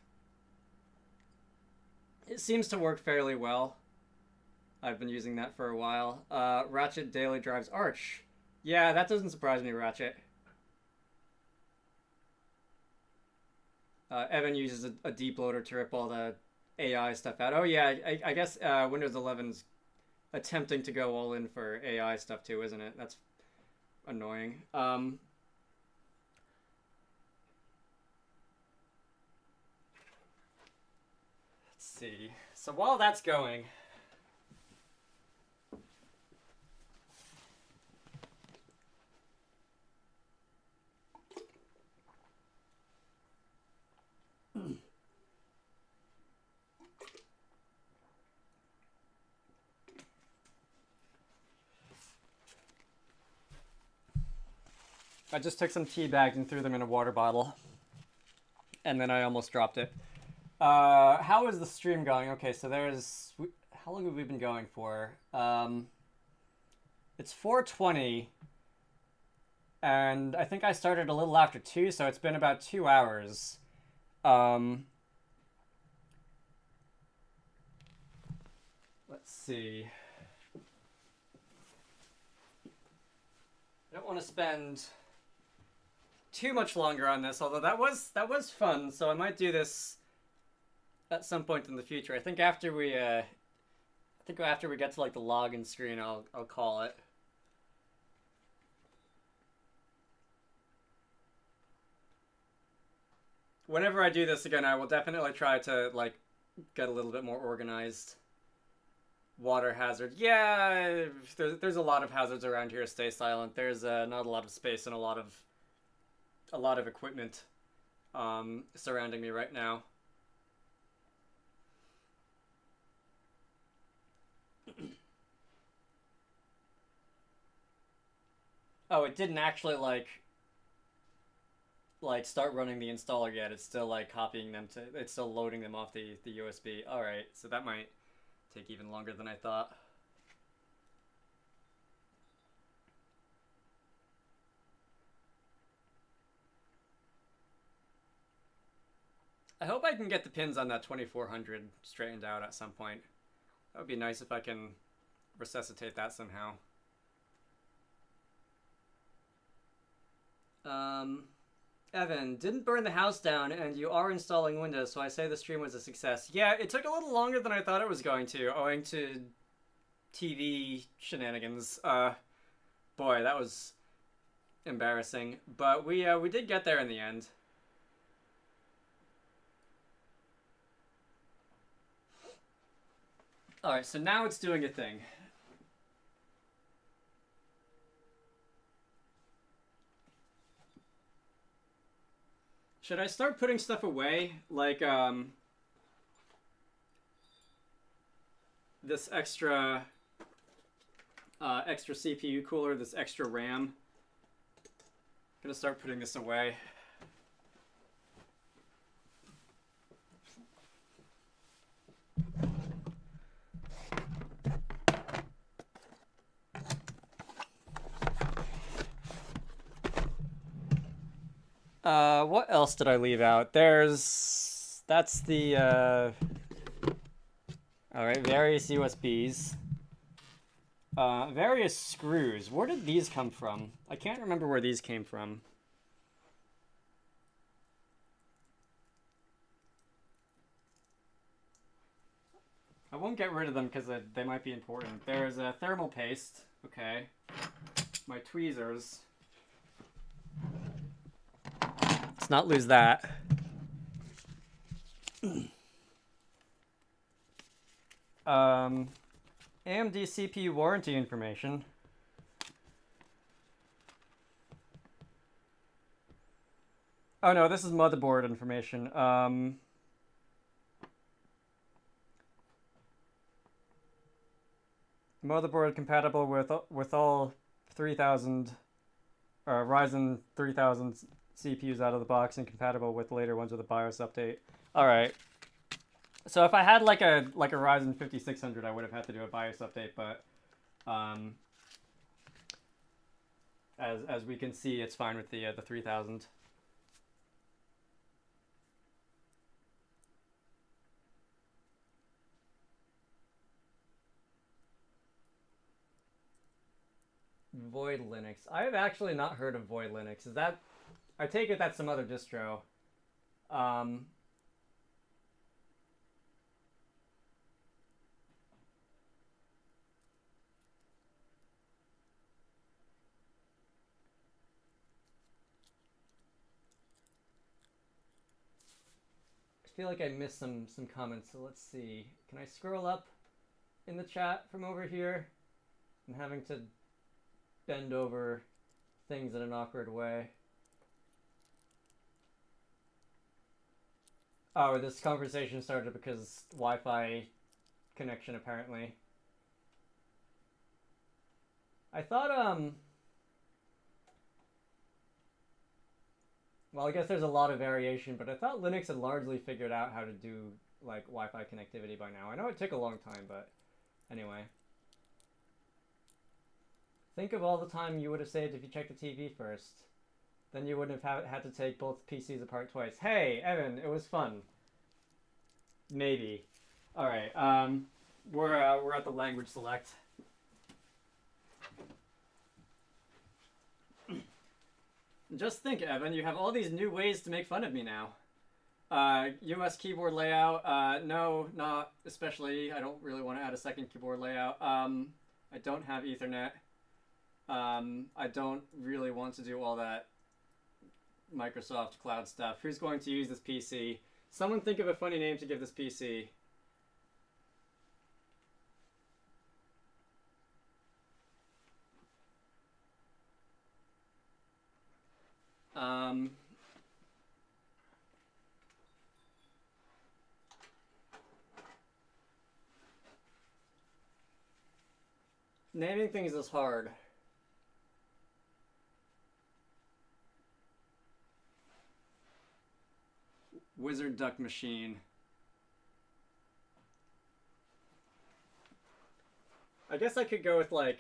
it seems to work fairly well. I've been using that for a while. Ratchet daily drives Arch. Yeah, that doesn't surprise me, Ratchet. Evan uses a deep loader to rip all the AI stuff out. Oh yeah, I guess Windows 11's attempting to go all in for AI stuff too, isn't it? That's annoying. Let's see. So while that's going, I just took some tea bags and threw them in a water bottle. And then I almost dropped it. How is the stream going? Okay, so there's... How long have we been going for? It's 4:20. And I think I started a little after 2, so it's been about 2 hours. Let's see. I don't want to spend too much longer on this, although that was fun, so I might do this at some point in the future. I think after we get to, like, the login screen, I'll call it. Whenever I do this again, I will definitely try to, like, get a little bit more organized. Water hazard. Yeah, there's a lot of hazards around here. Stay silent. There's not a lot of space and a lot of equipment surrounding me right now. Oh, it didn't actually like start running the installer yet. It's still, like, copying them to, it's still loading them off the USB. All right, so that might take even longer than I thought. I hope I can get the pins on that 2400 straightened out at some point. That would be nice if I can resuscitate that somehow. Evan, didn't burn the house down, and you are installing Windows, so I say the stream was a success. Yeah, it took a little longer than I thought it was going to, owing to TV shenanigans. Boy, that was embarrassing. But we did get there in the end. Alright, so now it's doing a thing. Should I start putting stuff away? Like, this extra CPU cooler, this extra RAM. I'm gonna start putting this away. What else did I leave out? That's the, alright, various USBs. Various screws. Where did these come from? I can't remember where these came from. I won't get rid of them because they might be important. There's a thermal paste. Okay. My tweezers. Let's not lose that. AMD CPU warranty information. Oh no, this is motherboard information. Motherboard compatible with all 3000 Ryzen 3000 CPUs out of the box and compatible with later ones with a BIOS update. All right. So if I had like a Ryzen 5600, I would have had to do a BIOS update, but as we can see, it's fine with the 3000. Void Linux. I have actually not heard of Void Linux. Is that? I take it that's some other distro. I feel like I missed some comments, so let's see. Can I scroll up in the chat from over here? I'm having to bend over things in an awkward way. Oh, this conversation started because Wi-Fi connection, apparently. I thought, well, I guess there's a lot of variation, but I thought Linux had largely figured out how to do, like, Wi-Fi connectivity by now. I know it took a long time, but anyway. Think of all the time you would have saved if you checked the TV first. Then you wouldn't have had to take both PCs apart twice. Hey, Evan, it was fun. Maybe. All right. We're at the language select. Just think, Evan, you have all these new ways to make fun of me now. US keyboard layout. No, not especially. I don't really want to add a second keyboard layout. I don't have Ethernet. I don't really want to do all that Microsoft cloud stuff. Who's going to use this PC? Someone think of a funny name to give this PC. Naming things is hard. Wizarduck machine. I guess I could go with like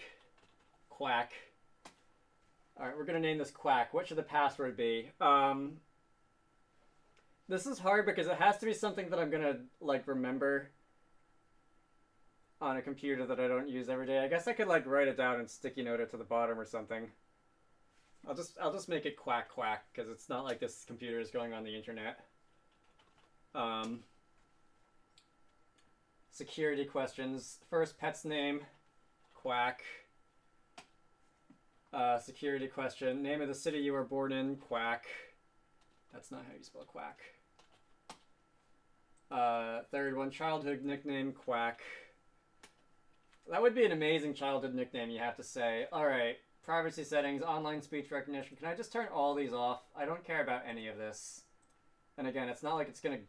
Quack. Alright, we're gonna name this Quack. What should the password be? This is hard because it has to be something that I'm gonna like remember on a computer that I don't use every day. I guess I could like write it down and sticky note it to the bottom or something. I'll just make it quack quack because it's not like this computer is going on the internet. Security questions. First, pet's name, quack. Security question. Name of the city you were born in, quack. That's not how you spell quack. Third one, childhood nickname, quack. That would be an amazing childhood nickname, you have to say. Alright, privacy settings, online speech recognition. Can I just turn all these off? I don't care about any of this. And again, it's not like it's gonna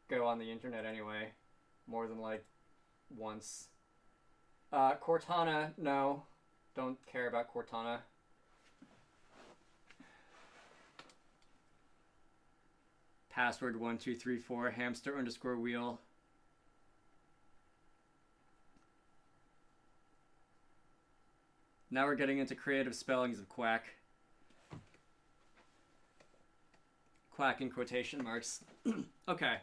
go on the internet anyway. More than like once. Cortana, no. Don't care about Cortana. Password 1234 hamster underscore wheel. Now we're getting into creative spellings of quack. Quack in quotation marks. Okay.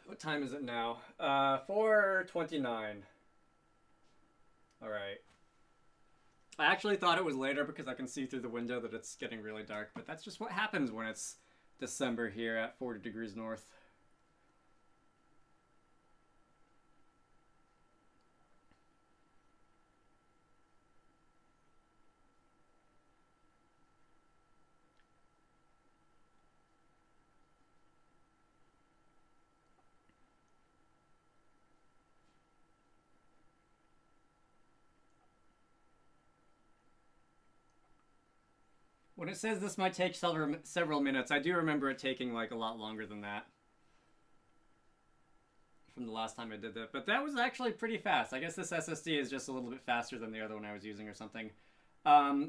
What time is it now? 4:29. All right. I actually thought it was later because I can see through the window that it's getting really dark, but that's just what happens when it's December here at 40 degrees north. When it says this might take several minutes, I do remember it taking like a lot longer than that from the last time I did that. But that was actually pretty fast. I guess this SSD is just a little bit faster than the other one I was using or something.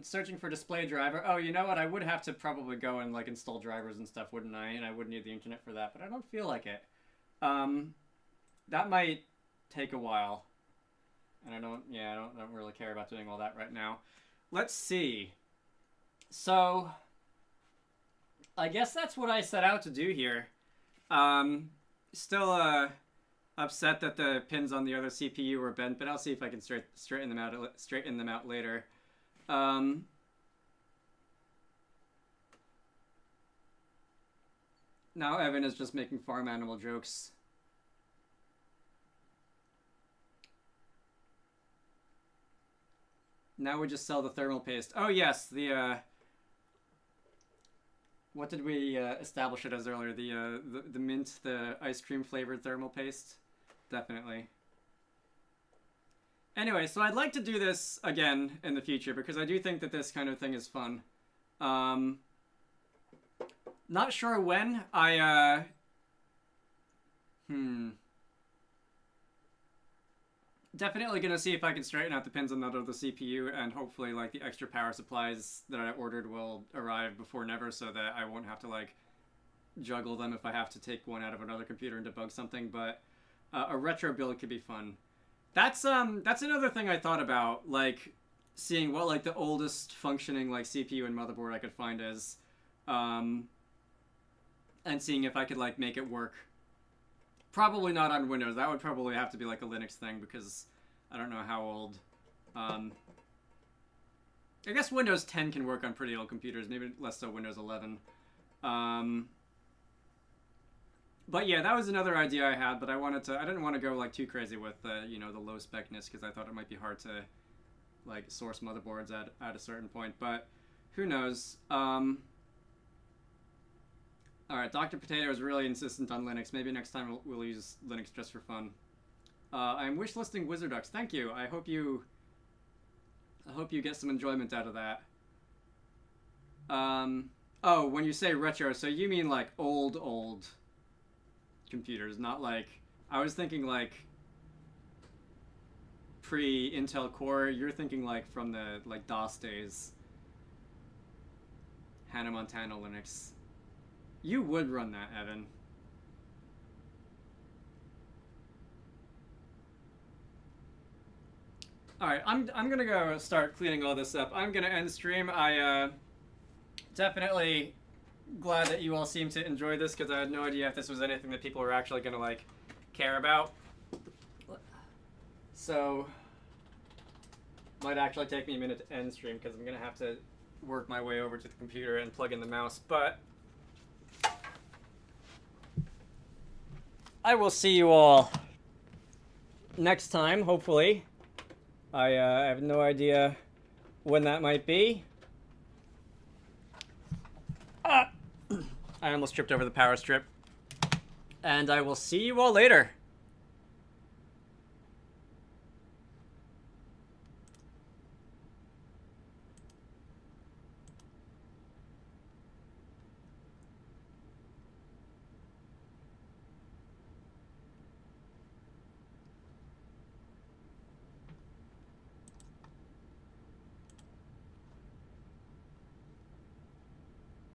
Searching for display driver. Oh, you know what? I would have to probably go and like install drivers and stuff, wouldn't I? And I would need the internet for that, but I don't feel like it. That might take a while. And I don't really care about doing all that right now. Let's see. So, I guess that's what I set out to do here. Still upset that the pins on the other CPU were bent, but I'll see if I can straighten them out later. Now Evan is just making farm animal jokes. Now we just sell the thermal paste. Oh yes, the what did we establish it as earlier? The mint, the ice cream flavored thermal paste? Definitely. Anyway, so I'd like to do this again in the future because I do think that this kind of thing is fun. Not sure when. Definitely gonna see if I can straighten out the pins on that other CPU, and hopefully like the extra power supplies that I ordered will arrive before never, so that I won't have to like juggle them if I have to take one out of another computer and debug something. But a retro build could be fun. That's another thing I thought about, like seeing what like the oldest functioning like CPU and motherboard I could find is, and seeing if I could like make it work. Probably not on Windows. That would probably have to be like a Linux thing because I don't know how old. I guess Windows 10 can work on pretty old computers, maybe less so Windows 11. But yeah, that was another idea I had, but I didn't want to go like too crazy with the low specness because I thought it might be hard to like source motherboards at a certain point, but who knows. Alright, Dr. Potato is really insistent on Linux. Maybe next time we'll use Linux just for fun. I'm wishlisting Wizarducks. Thank you. I hope you get some enjoyment out of that. Oh, when you say retro, so you mean like old computers, not like... I was thinking like pre-Intel Core. You're thinking like from the like DOS days. Hannah Montana Linux. You would run that, Evan. Alright, I'm gonna go start cleaning all this up. I'm gonna end stream. I definitely glad that you all seem to enjoy this because I had no idea if this was anything that people were actually gonna like care about. So Might actually take me a minute to end stream because I'm going to have to work my way over to the computer and plug in the mouse, but I will see you all next time, hopefully. I have no idea when that might be. I almost tripped over the power strip. And I will see you all later.